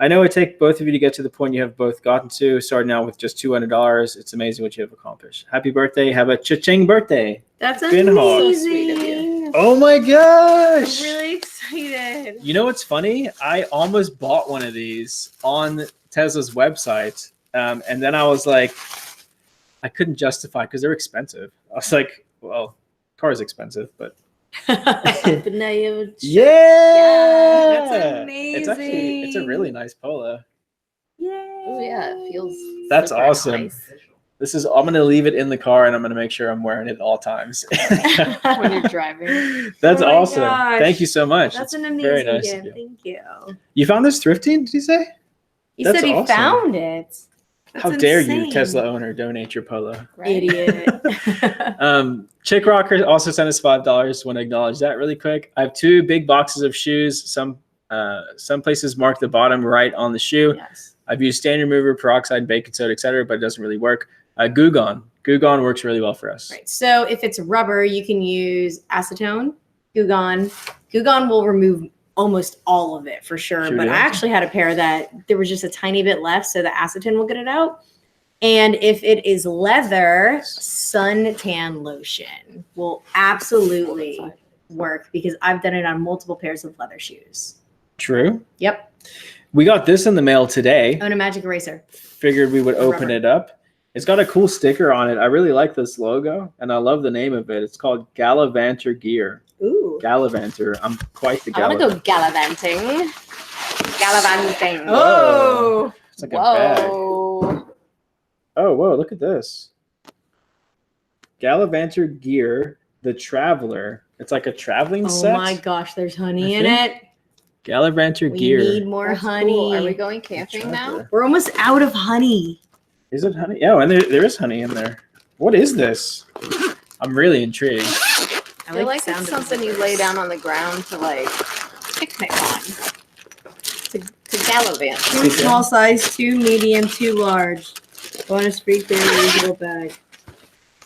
I know it takes both of you to get to the point you have both gotten to, starting out with just $200. It's amazing what you have accomplished. Happy birthday. Have a cha-ching birthday. That's amazing. So sweet of you. Oh my gosh. I'm really excited. You know what's funny? I almost bought one of these on Tesla's website. And then I was like, I couldn't justify because they're expensive. I was like, well, car's expensive, but but now you have that's amazing. It's a really nice polo. Yay. Oh yeah, it feels that's super awesome. Nice. I'm gonna leave it in the car and I'm gonna make sure I'm wearing it at all times when you're driving. That's awesome. Gosh. Thank you so much. That's an very amazing nice gift. Thank you. You found this thrifting, did you say? He That's said he awesome. found it. That's How dare you, insane. Tesla owner, donate your polo. Right? Idiot. Chick Rocker also sent us $5. Want to acknowledge that really quick. I have 2 big boxes of shoes. Some places mark the bottom right on the shoe. Yes. I've used stain remover, peroxide, baking soda, etc., but it doesn't really work. Goo Gone works really well for us. Right. So if it's rubber, you can use acetone, Goo Gone. Goo Gone will remove almost all of it for sure. But I actually had a pair that there was just a tiny bit left, so the acetone will get it out. And if it is leather, suntan lotion will absolutely work because I've done it on multiple pairs of leather shoes. True. Yep. We got this in the mail today. Own a magic eraser. Figured we would open it up. It's got a cool sticker on it. I really like this logo, and I love the name of it. It's called Gallivanter Gear. Ooh. Gallivanter. I'm quite the I want to go gallivanting. Gallivanting. Oh. It's like a bag. Whoa. Oh, whoa, look at this. Gallivanter Gear, the Traveler. It's like a traveling set. Oh my gosh, there's honey in it. Gallivanter We Gear. need more That's honey. cool. Are we going camping now? We're almost out of honey. Is it honey? Oh, and there is honey in there. What is this? I'm really intrigued. I feel like it's something you lay down on the ground to like picnic on. To gallivant. 2 small size, 2 medium, 2 large. Bonus free carry reusable bag.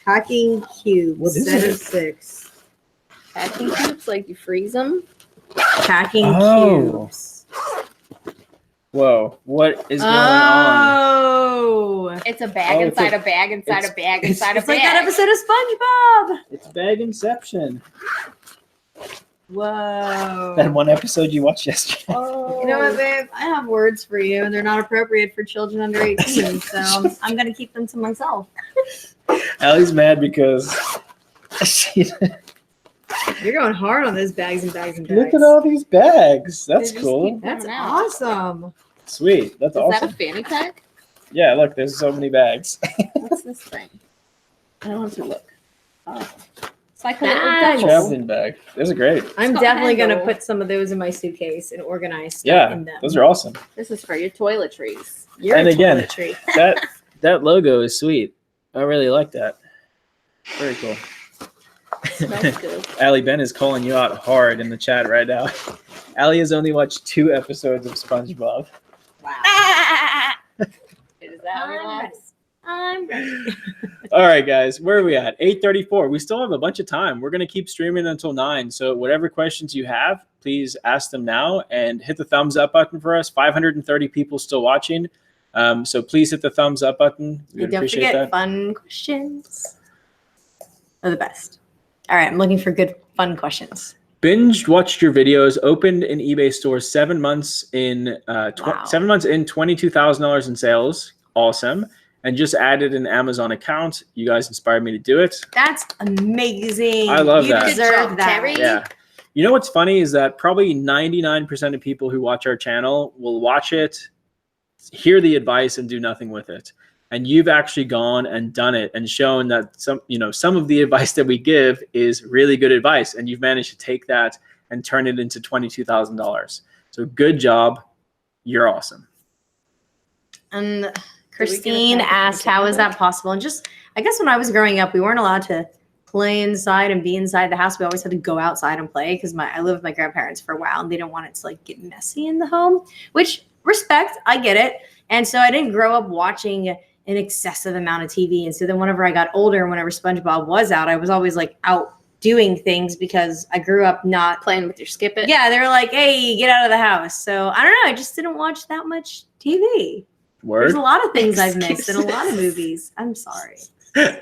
Packing cubes. What is set it? of 6. Packing cubes, like you freeze them. Packing Oh. cubes. Whoa, what is going on? Oh. It's a bag Oh, it's inside a- a bag inside a bag it's- inside a It's bag. like that episode of SpongeBob. It's Bag Inception. Whoa. That one episode you watched yesterday. You know what, babe? I have words for you, and they're not appropriate for children under 18, so I'm going to keep them to myself. Allie's mad because she, You're going hard on those bags and bags and bags. look at all these bags. That's They just cool. keep- That's Out. awesome. Sweet. That's Is awesome. that a fanny pack? Yeah, look, there's so many bags. What's this thing? I don't want to look. Oh. It's like a Bags. little duffel. Traveling bag. Those are great. I'm got definitely going to handle. put some of those in my suitcase and organize stuff Yeah, in them. those are awesome. This is for your toiletries. You're And a again- toiletry. That logo is sweet. I really like that. Very cool. Smells good. Allie Ben is calling you out hard in the chat right now. Allie has only watched 2 episodes of SpongeBob. Wow. Is that how we last? I'm ready. All right, guys, where are we at? 8:34. We still have a bunch of time. We're going to keep streaming until 9. So whatever questions you have, please ask them now and hit the thumbs up button for us. 530 people still watching. So please hit the thumbs up button. We would Don't appreciate forget that. fun questions. Are the best. All right, I'm looking for good fun questions. Binged watched your videos, opened an eBay store 7 months in Wow. $22,000 in sales. Awesome. And just added an Amazon account. You guys inspired me to do it. That's amazing. I love you that. deserve Good job, that. Terry. Yeah. You know what's funny is that probably 99% of people who watch our channel will watch it, hear the advice, and do nothing with it. And you've actually gone and done it and shown that some of the advice that we give is really good advice. And you've managed to take that and turn it into $22,000. So good job. You're awesome. And Christine asked, how is that possible? And just, I guess when I was growing up, we weren't allowed to play inside and be inside the house. We always had to go outside and play because I lived with my grandparents for a while and they didn't want it to like get messy in the home, which respect, I get it. And so I didn't grow up watching an excessive amount of TV. And so then whenever I got older, whenever SpongeBob was out, I was always like out doing things because I grew up not Playing with your skip it. Yeah, they were like, hey, get out of the house. So I don't know. I just didn't watch that much TV. Word. There's a lot of things I've missed and a lot of movies. I'm sorry.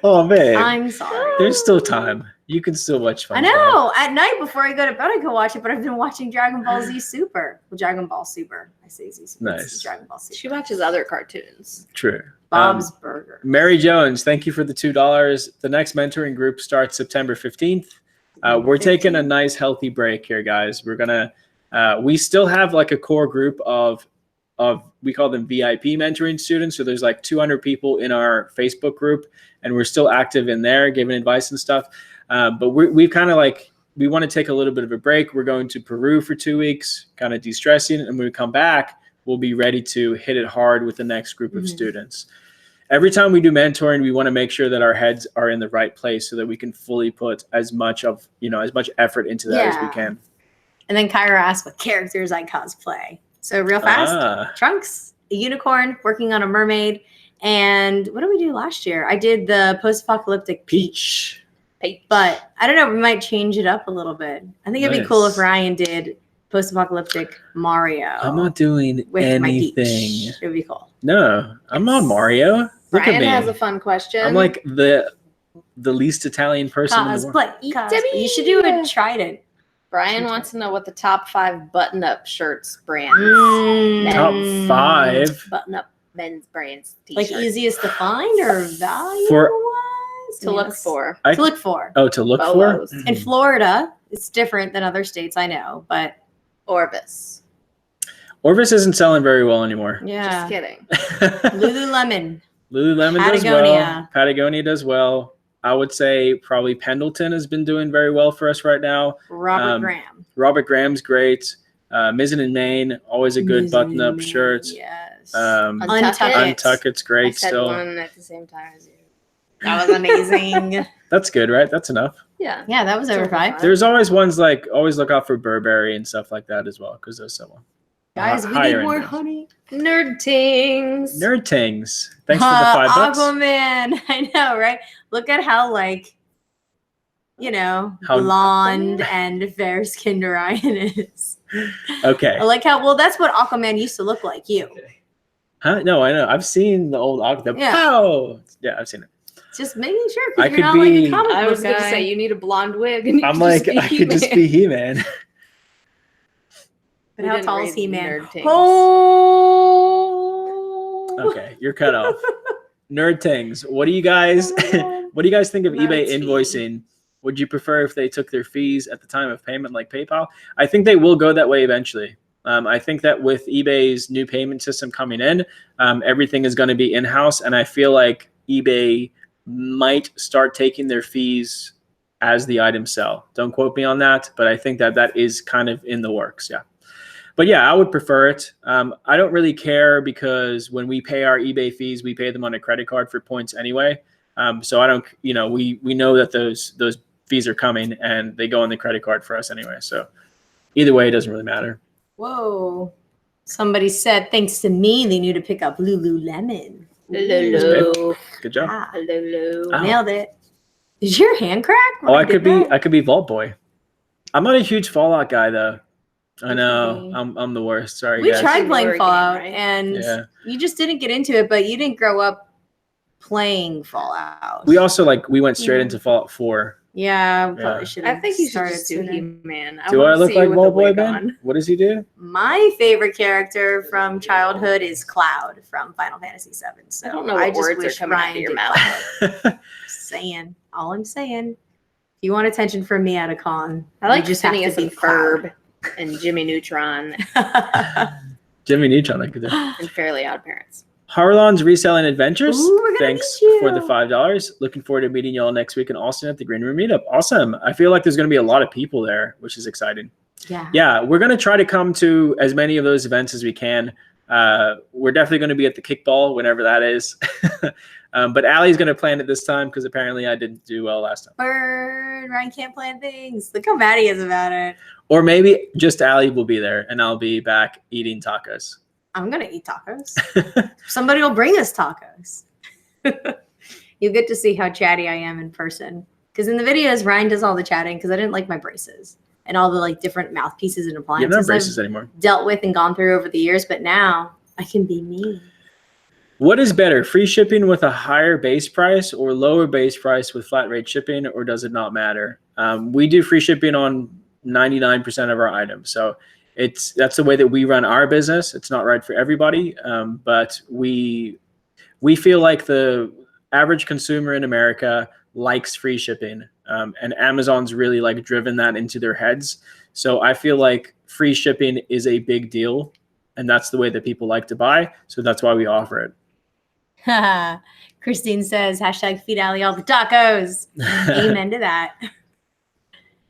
Oh, man. I'm sorry. There's still time. You can still watch I fun. know. At night before I go to bed, I can watch it, but I've been watching Dragon Ball Z Super. Well, Dragon Ball Super. I say Z Super. Nice. It's Dragon Ball Super. She watches other cartoons. True. Bob's Burger. Mary Jones, thank you for the $2. The next mentoring group starts September 15th. We're taking a nice healthy break here, guys. We're gonna we still have like a core group of we call them VIP mentoring students. So there's like 200 people in our Facebook group, and we're still active in there giving advice and stuff. But we've kind of like, we want to take a little bit of a break. We're going to Peru for 2 weeks, kind of de-stressing, and when we come back, we'll be ready to hit it hard with the next group of students. Every time we do mentoring, we want to make sure that our heads are in the right place so that we can fully put as much effort into that as we can. And then Kyra asked what characters I cosplay. So real fast, Trunks, a unicorn, working on a mermaid. And what did we do last year? I did the post-apocalyptic Peach. But I don't know, we might change it up a little bit. I think it'd be cool if Ryan did post-apocalyptic Mario. I'm not doing anything. It would be cool. No, I'm on Mario. Look Brian at me. has a fun question. I'm like the least Italian person in the world. You should do a Trident. Brian wants to know what the top 5 button-up shirts brands. Top 5 button-up men's brands. Like easiest to find or value to look for. To look for. Oh, to look Bolos. for. In Florida, it's different than other states, I know, but Orvis. Orvis isn't selling very well anymore. yeah. Just kidding. Lululemon. Lululemon does well. Patagonia does well. I would say probably Pendleton has been doing very well for us right now. Robert Graham. Robert Graham's great. Mizzen and Main, always a good button-up shirt. Yes. Untucket's great I said still. one at the same time as you. That was amazing. That's good, right? That's enough. Yeah. Yeah, that was over 5. There's always ones like, always look out for Burberry and stuff like that as well, because those sell well. Guys, we need more honey. Nerd Tings. Nerd Tings. Thanks for the $5. Aquaman. I know, right? Look at how, like, blonde and fair-skinned Ryan is. Okay. I like how, that's what Aquaman used to look like, you. Huh? No, I know. I've seen the old Aquaman. Yeah, I've seen it. Just making sure, I because could you're not like be- a comic I book was going to guy. say, you need a blonde wig. And I'm like, I could just be He-Man. But how tall is He-Man? Nerd Tings. Oh! Okay, you're cut off. Nerd Tings. What do you guys think of eBay invoicing? Would you prefer if they took their fees at the time of payment like PayPal? I think they will go that way eventually. I think that with eBay's new payment system coming in, everything is going to be in-house, and I feel like eBay might start taking their fees as the items sell. Don't quote me on that, but I think that is kind of in the works, yeah. But yeah, I would prefer it. I don't really care because when we pay our eBay fees, we pay them on a credit card for points anyway. So I don't, we know that those fees are coming and they go on the credit card for us anyway. So either way, it doesn't really matter. Whoa. Somebody said, thanks to me, they knew to pick up Lululemon. Hello. Good job. Ah, Hello. Oh. nailed it. Is your hand crack? Oh, I could be Vault Boy. I'm not a huge Fallout guy though. I know. I'm the worst. Sorry, We guys. tried playing Newer game, Fallout, right? and Yeah. you just didn't get into it. But you didn't grow up playing Fallout. We also we went straight into Fallout 4. Yeah, we Yeah. probably should I have think you should started just do sooner. He-Man. Do wanna I look see you like with Vault a Boy, wig Ben? on. What does he do? My favorite character from childhood is Cloud from Final Fantasy VII. So I don't know what just words are wish coming out of Ryan your did mouth. Cloud. Saying, all I'm saying. If you want attention from me at a con, I like you just have Phineas to be and Ferb and Jimmy Neutron Cloud. Jimmy Neutron, I could do. and Fairly Odd Parents. Harlan's Reselling Adventures. Ooh, we're gonna Thanks meet you. for the $5. Looking forward to meeting y'all next week in Austin at the Green Room Meetup. Awesome. I feel like there's going to be a lot of people there, which is exciting. Yeah, we're going to try to come to as many of those events as we can. We're definitely going to be at the kickball whenever that is. But Allie's going to plan it this time because apparently I didn't do well last time. Bird, Ryan can't plan things. Look how mad he is about it. Or maybe just Allie will be there and I'll be back eating tacos. I'm gonna eat tacos. Somebody will bring us tacos. You get to see how chatty I am in person. Because in the videos, Ryan does all the chatting because I didn't like my braces and all the different mouthpieces and You have appliances no braces anymore. dealt with and gone through over the years. But now I can be me. What is better, free shipping with a higher base price or lower base price with flat rate shipping, or does it not matter? We do free shipping on 99% of our items. So that's the way that we run our business. It's not right for everybody, but we feel like the average consumer in America likes free shipping, and Amazon's really driven that into their heads. So I feel like free shipping is a big deal, and that's the way that people like to buy. So that's why we offer it. Christine says, #feed Allie all the tacos. Amen to that.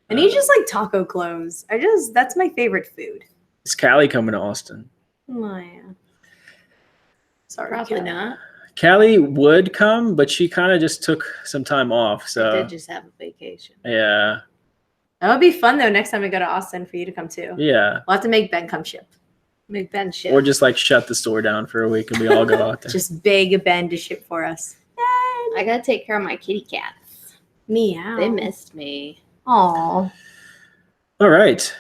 And he just like taco clothes. That's my favorite food. Is Callie coming to Austin? Oh, yeah. Sorry, Probably Kelly. not. Callie would come, but she kind of just took some time off. I So did just have a vacation. yeah, That would be fun though. Next time we go to Austin for you to come too. yeah. We'll have to make Ben come ship. Make Ben ship. Or just shut the store down for a week and we all go out there. Just beg Ben to ship for us. I gotta take care of my kitty cats. Meow. They missed me. Aw. All right.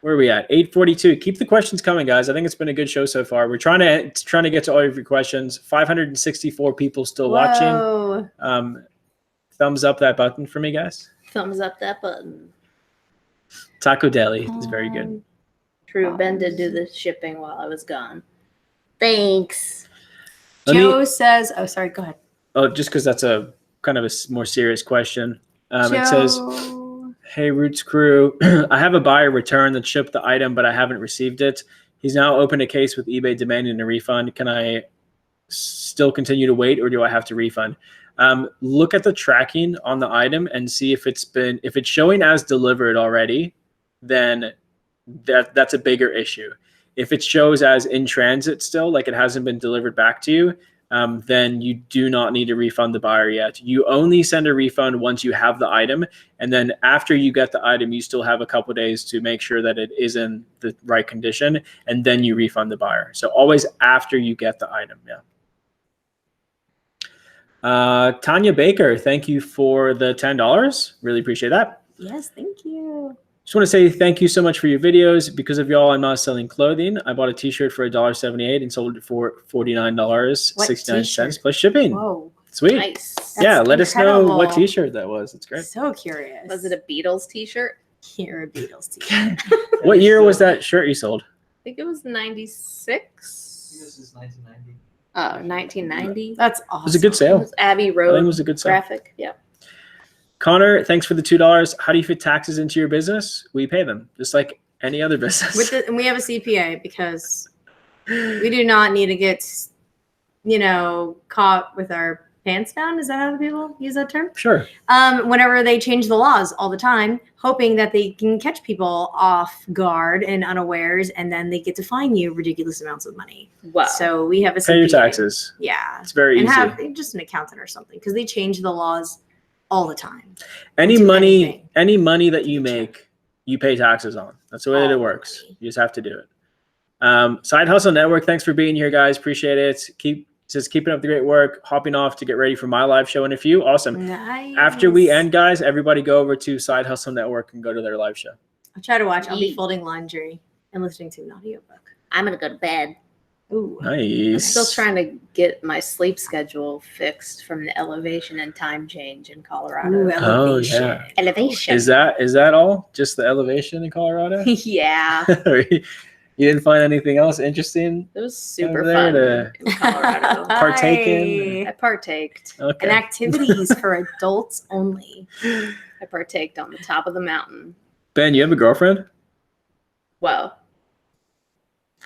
Where are we at? 8:42. Keep the questions coming, guys. I think it's been a good show so far. We're trying to get to all of your questions. 564 people still watching. Whoa. Thumbs up that button for me, guys. Thumbs up that button. Taco Deli is very good. True, Ben did do the shipping while I was gone. Thanks. Joe says, oh, sorry, go ahead. Oh, just because that's a kind of a more serious question. It says, "Hey, Roots crew, I have a buyer return that shipped the item, but I haven't received it. He's now opened a case with eBay demanding a refund. Can I still continue to wait, or do I have to refund?" Look at the tracking on the item and see if it's showing as delivered already, then that's a bigger issue. If it shows as in transit still, like it hasn't been delivered back to you, then you do not need to refund the buyer yet. You only send a refund once you have the item, and then after you get the item, you still have a couple days to make sure that it is in the right condition, and then you refund the buyer. So always after you get the item, yeah. Tanya Baker, thank you for the $10. Really appreciate that. Yes, thank you. Just want to say thank you so much for your videos. Because of y'all, I'm not selling clothing. I bought a t-shirt for $1.78 and sold it for $49.69 plus shipping. Whoa. Sweet. Nice. Yeah, let us know what incredible. t-shirt that was. It's great. So curious. Was it a Beatles t-shirt? You're a Beatles t-shirt. What year was that shirt you sold? I think it was 96. This is 1990. Oh, 1990. That's awesome. It was a good It sale. was Abbey I think Road it was a good sale. graphic. Yeah. Connor, thanks for the $2. How do you fit taxes into your business? We pay them, just like any other business. And we have a CPA because we do not need to get, caught with our pants down. Is that how the people use that term? Sure. Whenever they change the laws all the time, hoping that they can catch people off guard and unawares, and then they get to fine you ridiculous amounts of money. Wow. So we have a CPA. Pay your taxes. Yeah. It's very And easy. have just an accountant or something because they change the laws all the time. Any do money anything. that you make, you pay taxes on. That's the way that All it the works. money. You just have to do it. Side Hustle Network, thanks for being here, guys. Appreciate it. Keep says, keeping up the great work, hopping off to get ready for my live show in a few. Awesome. Nice. After we end, guys, everybody go over to Side Hustle Network and go to their live show. I'll try to watch. I'll be folding laundry and listening to an audiobook. I'm gonna go to bed. Ooh. Nice. I'm still trying to get my sleep schedule fixed from the elevation and time change in Colorado. Ooh, Oh, elevation. yeah. Elevation. Is that all? Just the elevation in Colorado? Yeah. You didn't find anything else interesting? It was super Over fun there in Colorado. Partake in? I partaked. Okay. And activities for adults only. I partaked on the top of the mountain. Ben, you have a girlfriend? Whoa.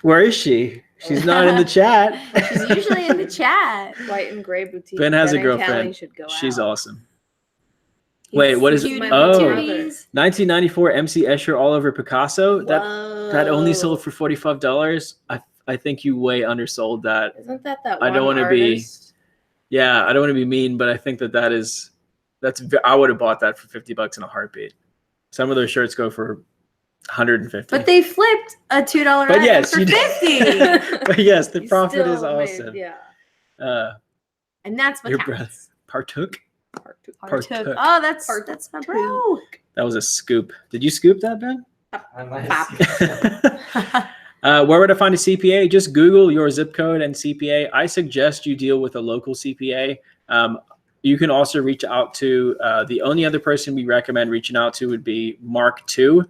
Where is she? She's not in the chat. She's usually in the chat. White and Gray Boutique. Ben has a and Callie girlfriend. should go She's out. awesome. Wait, what is it? Cute Oh, activities. 1994 MC Escher all over Picasso. That only Whoa. sold for $45. I think you way undersold that. Isn't that one I don't wanna be- artist? Yeah, I don't want to be mean, but I think that's I would have bought that for $50 in a heartbeat. Some of those shirts go for $150. But they flipped a $2 But item yes, for you did. $50. But yes, the You profit is still made- awesome. Yeah. And that's what Your counts. brother partook. Partook. Partook. Oh, that's my bro. That was a scoop. Did you scoop that, Ben? I might Pop. have Where would I find a CPA? Just Google your zip code and CPA. I suggest you deal with a local CPA. You can also reach out to the only other person we recommend reaching out to would be Mark II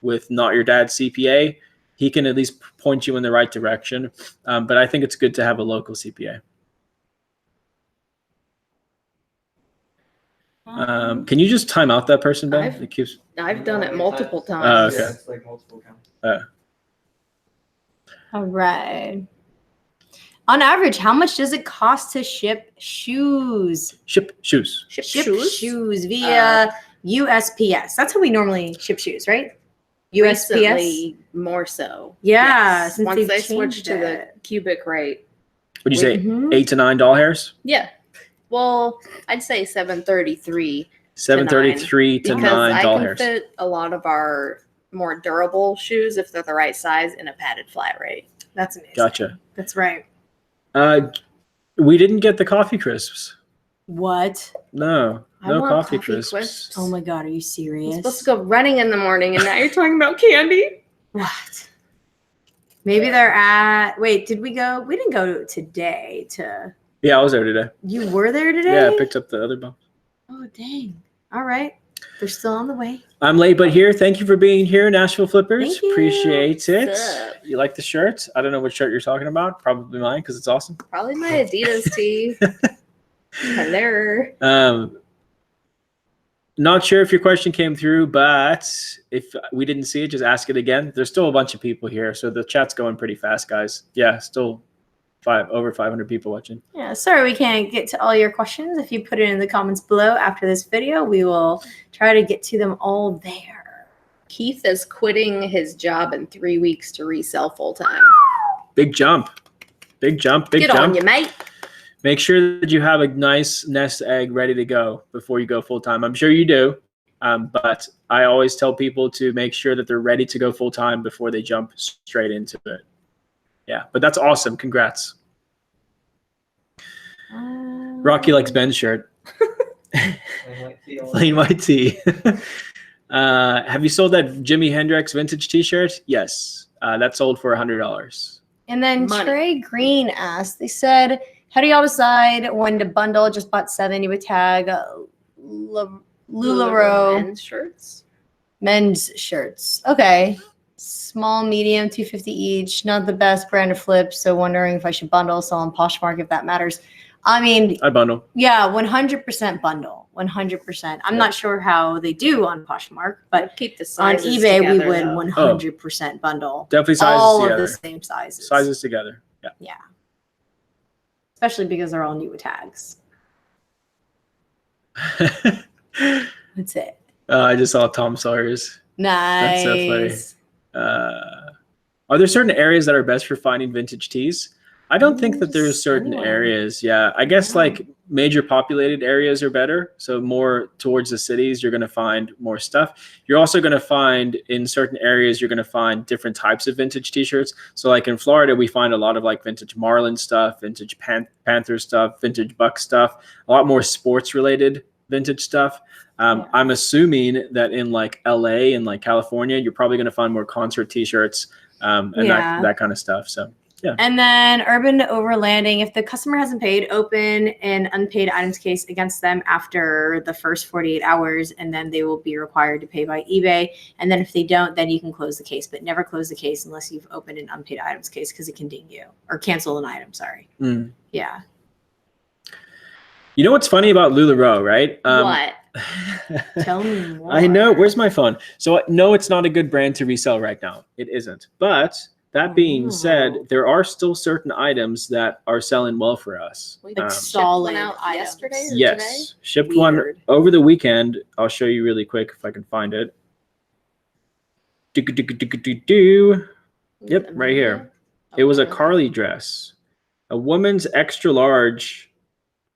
with Not Your Dad's CPA. He can at least point you in the right direction. But I think it's good to have a local CPA. Can you just time out that person, Ben? I've- It keeps. I've done it multiple Oh, times. okay. Yeah, it's like multiple counts. All right. On average, how much does it cost to ship shoes? Ship shoes. Ship Ship shoes? shoes via USPS. That's how we normally ship shoes, right? USPS. Recently, more so. Yeah, Yes. since Once they've they switched changed to the it. cubic rate. Would you say Mhm. $8 to $9 hairs? Yeah. Well, I'd say 733 $733 to because $9 I can hairs. fit a lot of our more durable shoes if they're the right size in a padded flat rate. That's amazing. Gotcha. That's right. We didn't get the coffee crisps. What? No, I no want coffee coffee crisps. crisps. Oh my God, are you I'm serious? supposed to go running in the morning, and now you're talking about candy. What? Maybe they're at. Wait, did we go? We didn't go today. Yeah, I was there today. You were there today? Yeah, I picked up the other box. Oh dang! All right, they're still on the way. I'm late, but here. Thank you for being here, Nashville Flippers. Thank you. Appreciate it. What's up? You like the shirt? I don't know what shirt you're talking about. Probably mine because it's awesome. Probably my Adidas tee. Hello. Not sure if your question came through, but if we didn't see it, just ask it again. There's still a bunch of people here, so the chat's going pretty fast, guys. Yeah, still over 500 people watching. Yeah, sorry we can't get to all your questions. If you put it in the comments below after this video, we will try to get to them all there. Keith is quitting his job in 3 weeks to resell full time. Big jump. Big jump. Big Get jump. on you, mate. Make sure that you have a nice nest egg ready to go before you go full time. I'm sure you do, but I always tell people to make sure that they're ready to go full time before they jump straight into it. Yeah, but that's awesome. Congrats. Rocky likes Ben's shirt. Plain white tee. Have you sold that Jimi Hendrix vintage T-shirt? Yes, that sold for $100. And then Money. Trey Green asked, they said, how do y'all decide when to bundle? Just bought 7, you would tag LuLaRoe men's shirts. men's shirts. Okay. Small, medium, $250 each. Not the best brand of flips. So wondering if I should bundle, sell on Poshmark if that matters. I mean, I bundle. yeah, 100% bundle. 100%. I'm not sure how they do on Poshmark, but Keep the on sizes eBay we together, would though. 100% bundle. Definitely sizes All together. of the same sizes. Sizes together. Yeah. Yeah. Especially because they're all new with tags. That's it. I just saw Tom Sawyer's. Nice. That's so funny. Are there certain areas that are best for finding vintage tees? I don't think that there's Just certain anywhere. areas. Yeah, I guess Yeah. like major populated areas are better. So more towards the cities, you're going to find more stuff. You're also going to find in certain areas, you're going to find different types of vintage t-shirts. So like in Florida, we find a lot of like vintage Marlin stuff, vintage Panther stuff, vintage Buck stuff, a lot more sports related vintage stuff. Yeah. I'm assuming that in like LA and like California, you're probably going to find more concert t-shirts and Yeah. that kind of stuff. So yeah. And then urban overlanding, if the customer hasn't paid, open an unpaid items case against them after the first 48 hours, and then they will be required to pay by eBay. And then if they don't, then you can close the case, but never close the case unless you've opened an unpaid items case because it can ding you or cancel an item. Sorry. Mm. Yeah. You know what's funny about LuLaRoe, right? What? Tell me more. I know. Where's my phone? So no, it's not a good brand to resell right now. It isn't. But that being said, there are still certain items that are selling well for us. We Like shipped solid one out items. yesterday or Yes, today? shipped one Weird. over the weekend. I'll show you really quick if I can find it. Do-do-do-do-do-do. Yep, right here. It was a Carly dress, a woman's extra large,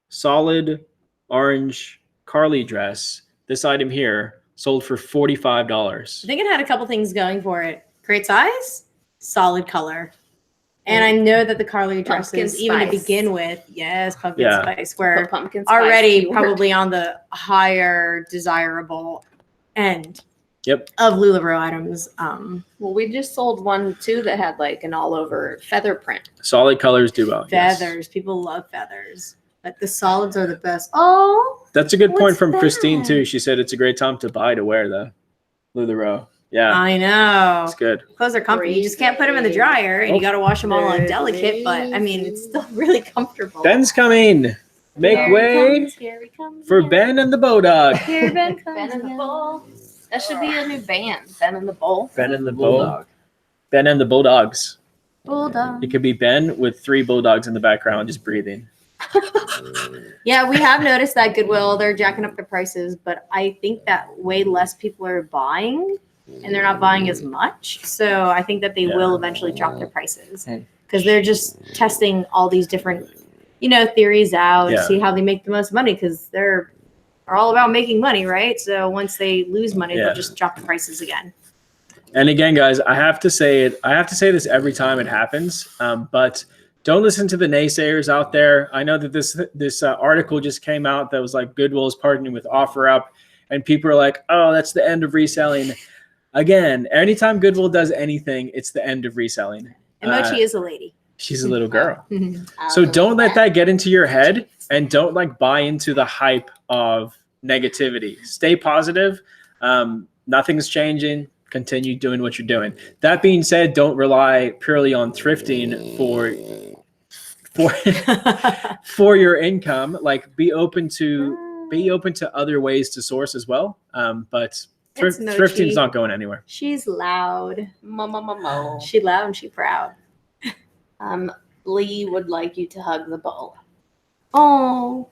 solid orange Carly dress. This item here sold for $45. I think it had a couple things going for it. Great size, solid color. And I know that the Carly dresses, Pumpkin even to spice. begin with, yes, pumpkin Yeah. spice, The were pumpkin spice already keyword. probably on the higher desirable end Yep. of LuLaRoe items. Well, we just sold one too that had like an all over feather print. Solid colors do well. yes. Feathers. People love feathers. But the solids are the best. Oh, That's a good point What's from Christine that? too. She said it's a great time to buy to wear the LuLaRoe. Yeah, I know. it's good. Clothes are comfy. You just can't put them in the dryer and you got to wash them all on delicate, but I mean, it's still really comfortable. Ben's coming. Make Here he way comes, here he comes, for here. Ben and the Bodog. Here, Ben comes Ben and the again. Bull. That should be a new band. Ben and the Bull. Ben and the Bulldog. Ben and the Bulldogs. Bulldog. It could be Ben with 3 bulldogs in the background just breathing. Yeah, we have noticed that Goodwill, they're jacking up their prices, but I think that way less people are buying and they're not buying as much. So I think that they Yeah. will eventually drop their prices Hey. because they're just testing all these different, theories out, Yeah. see how they make the most money because they're all about making money, right? So once they lose money, Yeah. they'll just drop the prices again. And again, guys, I have to say it. I have to say this every time it happens. But don't listen to the naysayers out there. I know that this article just came out that was like Goodwill is partnering with OfferUp, and people are like, "Oh, that's the end of reselling." Again, anytime Goodwill does anything, it's the end of reselling. And Mochi is a lady. She's a little girl. I'll So go don't with let that get into your head, and don't like buy into the hype of negativity. Stay positive. Nothing's changing. Continue doing what you're doing. That being said, don't rely purely on thrifting for your income. Like be open to other ways to source as well. But It's Mochi. thrifting's not going anywhere. She's loud. Mo. She loud and she proud. Lee would like you to hug the bull. Oh.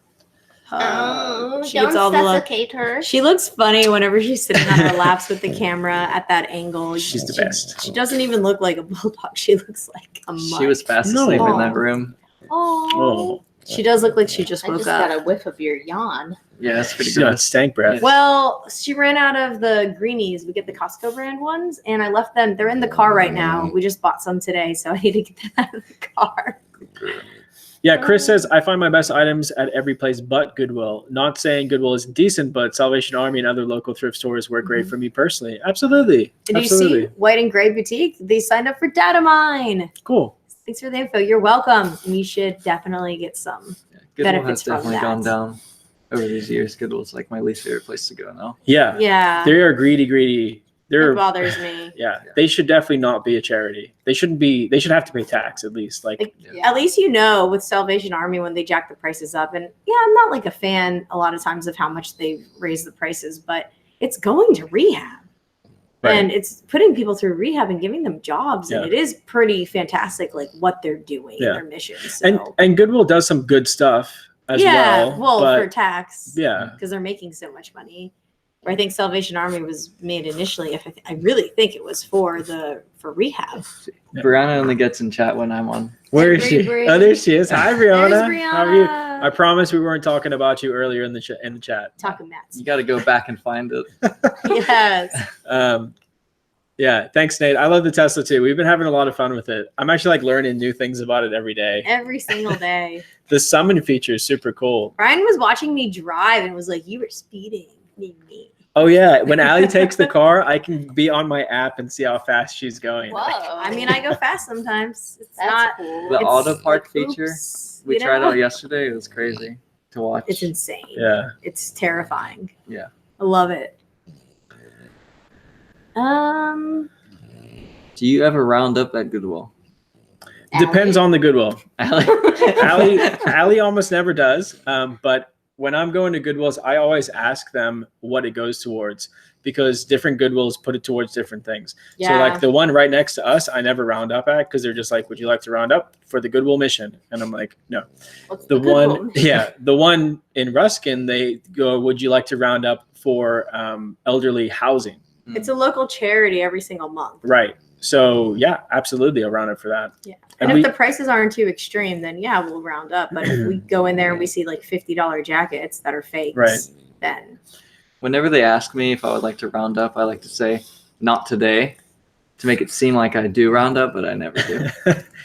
She gets all the love. her. She looks funny whenever she's sitting on her laps with the camera at that angle. She's the best. She doesn't even look like a bulldog. She looks like a mutt. She was fast No. asleep in that room. Oh. She does look like she just I woke just up. got a whiff of your yawn. Yeah, that's pretty She's got good. stank breath. Well, she ran out of the greenies. We get the Costco brand ones, and I left them. They're in the car right now. We just bought some today, so I need to get them out of the car. Yeah, Chris says, I find my best items at every place but Goodwill. Not saying Goodwill isn't decent, but Salvation Army and other local thrift stores work great for me personally. Absolutely. Did Absolutely. you see White and Gray Boutique? They signed up for Data Mine. Cool. Thanks for the info. You're welcome. And you should definitely get some. Goodwill benefits has from definitely that. gone down over these years. Goodwill's like my least favorite place to go now. Yeah. Yeah. They are greedy. They're It bothers me. yeah. They should definitely not be a charity. They shouldn't be. They should have to pay tax at least. Like At least with Salvation Army when they jack the prices up. And yeah, I'm not like a fan a lot of times of how much they raise the prices, but it's going to rehab. Right. And it's putting people through rehab and giving them jobs. And Yeah. it is pretty fantastic, like what they're doing, Yeah. their mission. So and Goodwill does some good stuff as well. for but tax. yeah. Because they're making so much money. Or I think Salvation Army was made initially. I really think it was for rehab. Brianna only gets in chat when I'm on. Where is she? Oh, there she is. Hi, Brianna. There's Brianna. How are you? I promise we weren't talking about you earlier in the chat. Talking Mats. You got to go back and find it. Yes. Yeah, thanks, Nate. I love the Tesla too. We've been having a lot of fun with it. I'm actually like learning new things about it every day. Every single day. The summon feature is super cool. Brian was watching me drive and was like, "You were speeding, me." Oh yeah, when Allie takes the car, I can be on my app and see how fast she's going. Whoa. I mean, I go fast sometimes. It's That's not cool. The It's auto park like, feature oops, we you tried know? out yesterday. It was crazy to watch. It's insane. Yeah. It's terrifying. Yeah. I love it. Do you ever round up at Goodwill? Depends on the Goodwill. Allie? Allie almost never does. But when I'm going to Goodwills, I always ask them what it goes towards because different Goodwills put it towards different things. Yeah. So like the one right next to us, I never round up at because they're just like, would you like to round up for the Goodwill mission? And I'm like, no. The one in Ruskin, they go, would you like to round up for elderly housing? It's a local charity every single month. Right. So yeah, absolutely. I'll round up for that. Yeah. And And if the prices aren't too extreme, then yeah, we'll round up. But if we go in there and we see like $50 jackets that are fakes, Right. then Whenever they ask me if I would like to round up, I like to say, not today, to make it seem like I do round up, but I never do.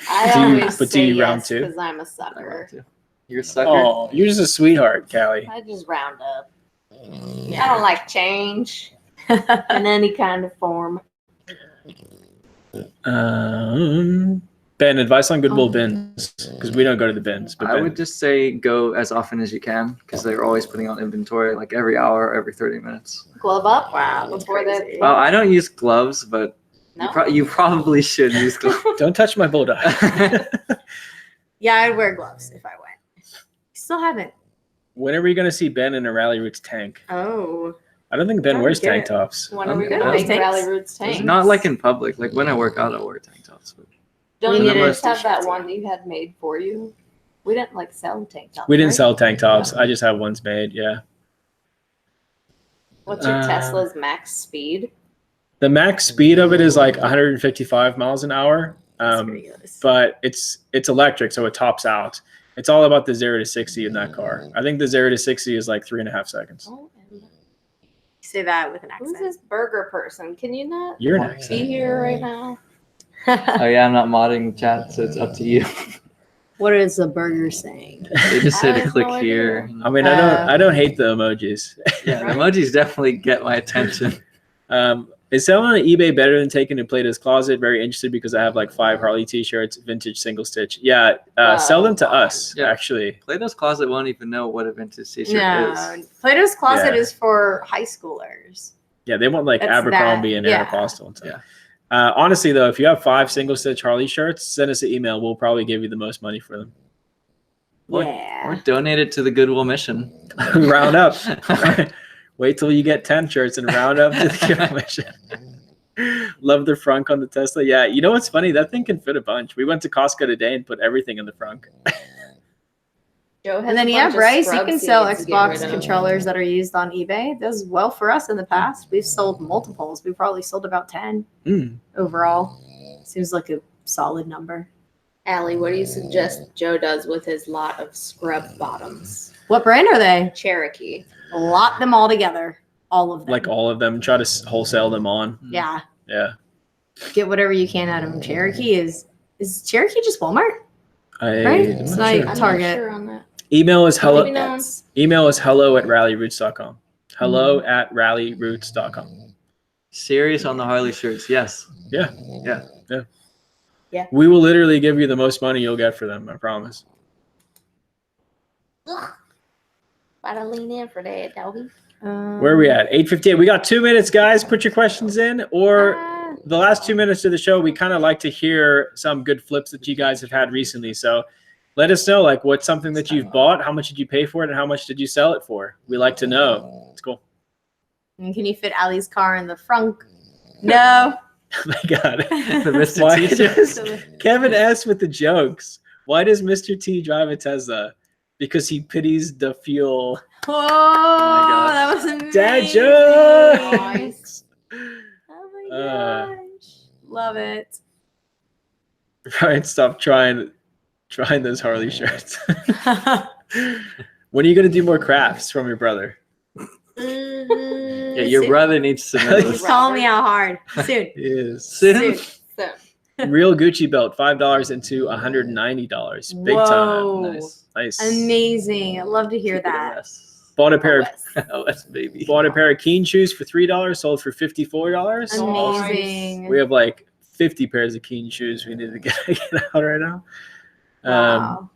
I Do you- always but do say you round yes too? because I'm a I round sucker. too. You're a sucker? Oh, you're just a sweetheart, Callie. I just round up. I yeah. don't like change in any kind of form. Ben, advice on Goodwill bins because we don't go to the bins. But I Ben, would just say go as often as you can because they're always putting on inventory like every hour, every 30 minutes. Glove up. Wow, that's Before crazy. that. Well, I don't use gloves, but No. you probably should use gloves. don't touch my bulldog. Yeah, I'd wear gloves if I went. Still haven't. When are we going to see Ben in a Ralli Roots tank? Oh. I don't think Ben Gotta wears get tank it. tops. When are we Okay. gonna make Tanks? Ralli Roots tanks? Not like in public. Like when I work out, I wear tank tops. But Don't We you need just a have that t-shirt. one you had made for you? We didn't like sell tank tops. We didn't right? sell tank tops. I just have ones made. Yeah. What's your Uh, Tesla's max speed? The max speed of it is like 155 miles an hour. That's ridiculous. But it's electric, so it tops out. It's all about the 0 to 60 in that car. I think the 0 to 60 is like 3.5 seconds. Oh, and Say that with an who's accent. this burger person? Can you not You're an be accent. here right now? oh yeah, I'm not modding the chat, so it's up to you. What is the burger saying? They just say I to have click no here. I mean, I don't hate the emojis. Yeah, the emojis definitely get my attention. Is selling on eBay better than taking to Plato's Closet? Very interested because I have like 5 Harley t-shirts, vintage single stitch. Yeah, sell them to us, Yeah. actually. Plato's Closet won't even know what a vintage t-shirt No. is. Plato's Closet Yeah. is for high schoolers. Yeah, they want like That's Abercrombie that, and yeah. Aeropostale and stuff. Yeah. Honestly, though, if you have 5 single stitch Harley shirts, send us an email. We'll probably give you the most money for them. Or Yeah. donate it to the Goodwill mission. Round up. Wait till you get 10 shirts and round up to the Goodwill mission. Love the frunk on the Tesla. Yeah, you know what's funny? That thing can fit a bunch. We went to Costco today and put everything in the frunk. Joe has And then a yeah, bunch of Bryce, you scrubs can he sell needs to get Xbox rid of. controllers that are used on eBay. Does well for us in the past. We've sold multiples. We've probably sold about 10 overall. Seems like a solid number. Allie, what do you suggest Joe does with his lot of scrub bottoms? What brand are they? Cherokee. Lot them all together. All of them. Like all of them. Try to wholesale them on. Yeah. Yeah. Get whatever you can out of them. Cherokee is Cherokee just Walmart? I'm Right? not It's not sure. even- I'm Target. not sure on that. Email is hello. Maybe not. Email is hello@rallyroots.com. Hello@rallyroots.com. Serious on the Harley shirts, yes. Yeah. Yeah. Yeah. Yeah. We will literally give you the most money you'll get for them. I promise. Gotta lean in for that, doggy. Where are we at? 8:58. We got 2 minutes, guys. Put your questions in. Or the last 2 minutes of the show, we kind of like to hear some good flips that you guys have had recently. So let us know, like, what's something that you've bought? How much did you pay for it? And how much did you sell it for? We like to know. It's cool. And can you fit Allie's car in the frunk? No. Oh my God. The Mr. Why T does Kevin S. with the jokes? Why does Mr. T drive a Tesla? because he pities the fuel. Oh, gosh. that was amazing. Dad jokes. Nice. Oh my gosh. Love it. Ryan, stop trying those Harley shirts. When are you gonna do more crafts from your brother? Yeah, your brother needs to know He's this. calling me out hard. Soon. Yes. Soon. So, Real Gucci belt, $5 into $190. Big time. Whoa. Nice. Amazing. I love to hear that. Yes. Bought a pair of Oh, that's baby. Bought a pair of Keen shoes for $3, sold for $54. Amazing. We have like 50 pairs of Keen shoes we need to get out right now. Wow.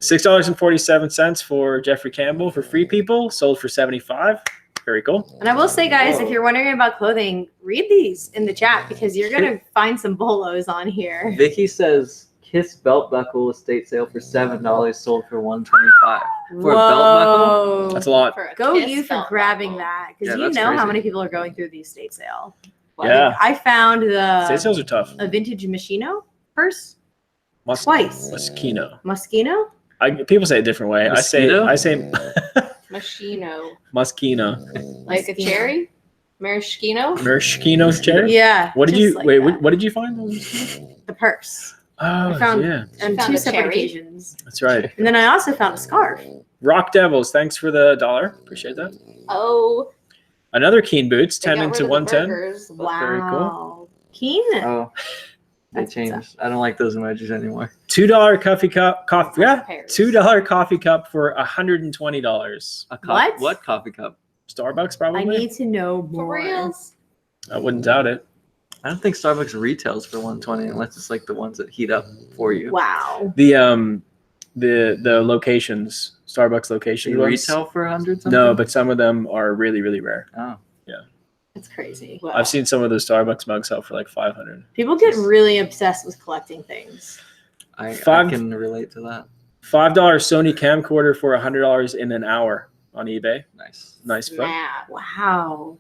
$6.47 for Jeffrey Campbell for Free People, sold for $75. Very cool. And I will say, guys, if you're wondering about clothing, read these in the chat because you're gonna find some bolos on here. Vicky says Kiss belt buckle estate sale for $7, sold for $125. For a belt buckle? That's a lot. for a Go Kiss you for belt grabbing buckle. that because Yeah, you that's know how crazy. many people are going through the estate sale. Yeah. I found State sales are tough. a vintage Moschino purse Mus- twice. Moschino. Moschino? People say it a different way. Mosquito? I say Machino. Moschino. Like a Moschino. cherry? Maraschino? Maraschino cherry? Yeah. What did just you like wait? that. What did you find? The purse Oh, found- yeah, on found 2 a separate cherry? occasions. that's right. And then I also found a scarf. Rock Devils, thanks for the $1. Appreciate that. Oh, Another Keen boots, they 10 got into rid of the 110. burgers, but Wow. very cool. Keen? Oh, they That's changed. I don't like those emojis anymore. $2 coffee cup, yeah, Pairs. $2 coffee cup for $120. What? What coffee cup? Starbucks, probably. I need to know For more. real? I wouldn't doubt it. I don't think Starbucks retails for $120 unless it's like the ones that heat up for you. Wow. The locations, Starbucks Do location you ones. retail for 100 something? No, but some of them are really, really rare. Oh. That's crazy. Well, I've seen some of those Starbucks mugs sell for like $500. People get really obsessed with collecting things. I Five- can relate to that. $5 Sony camcorder for $100 in an hour on eBay. Nice. Nice flip. snap. Wow.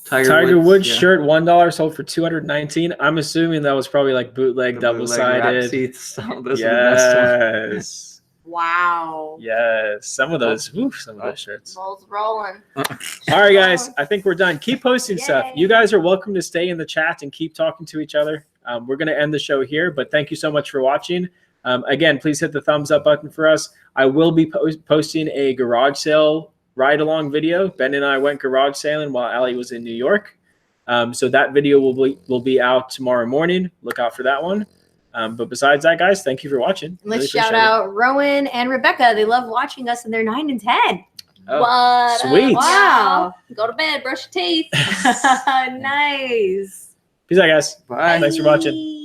Tiger Woods yeah. shirt, $1 sold for $219. I'm assuming that was probably like bootleg, The double bootleg wrap sided. seats. Oh, those are the best ones. Yes. Wow. Yes. Some of those shirts. Balls rolling. All right, guys. I think we're done. Keep posting stuff. Yay. You guys are welcome to stay in the chat and keep talking to each other. We're going to end the show here, but thank you so much for watching. Again, please hit the thumbs up button for us. I will be posting a garage sale ride-along video. Ben and I went garage sailing while Allie was in New York. So that video will be out tomorrow morning. Look out for that one. But besides that, guys, thank you for watching. Let's Really shout appreciate it. out Rowan and Rebecca. They love watching us and they're 9 and 10. Oh. What? Sweet. Wow. Go to bed, brush your teeth. Nice. Peace out, guys. Bye. Thanks for watching. Bye.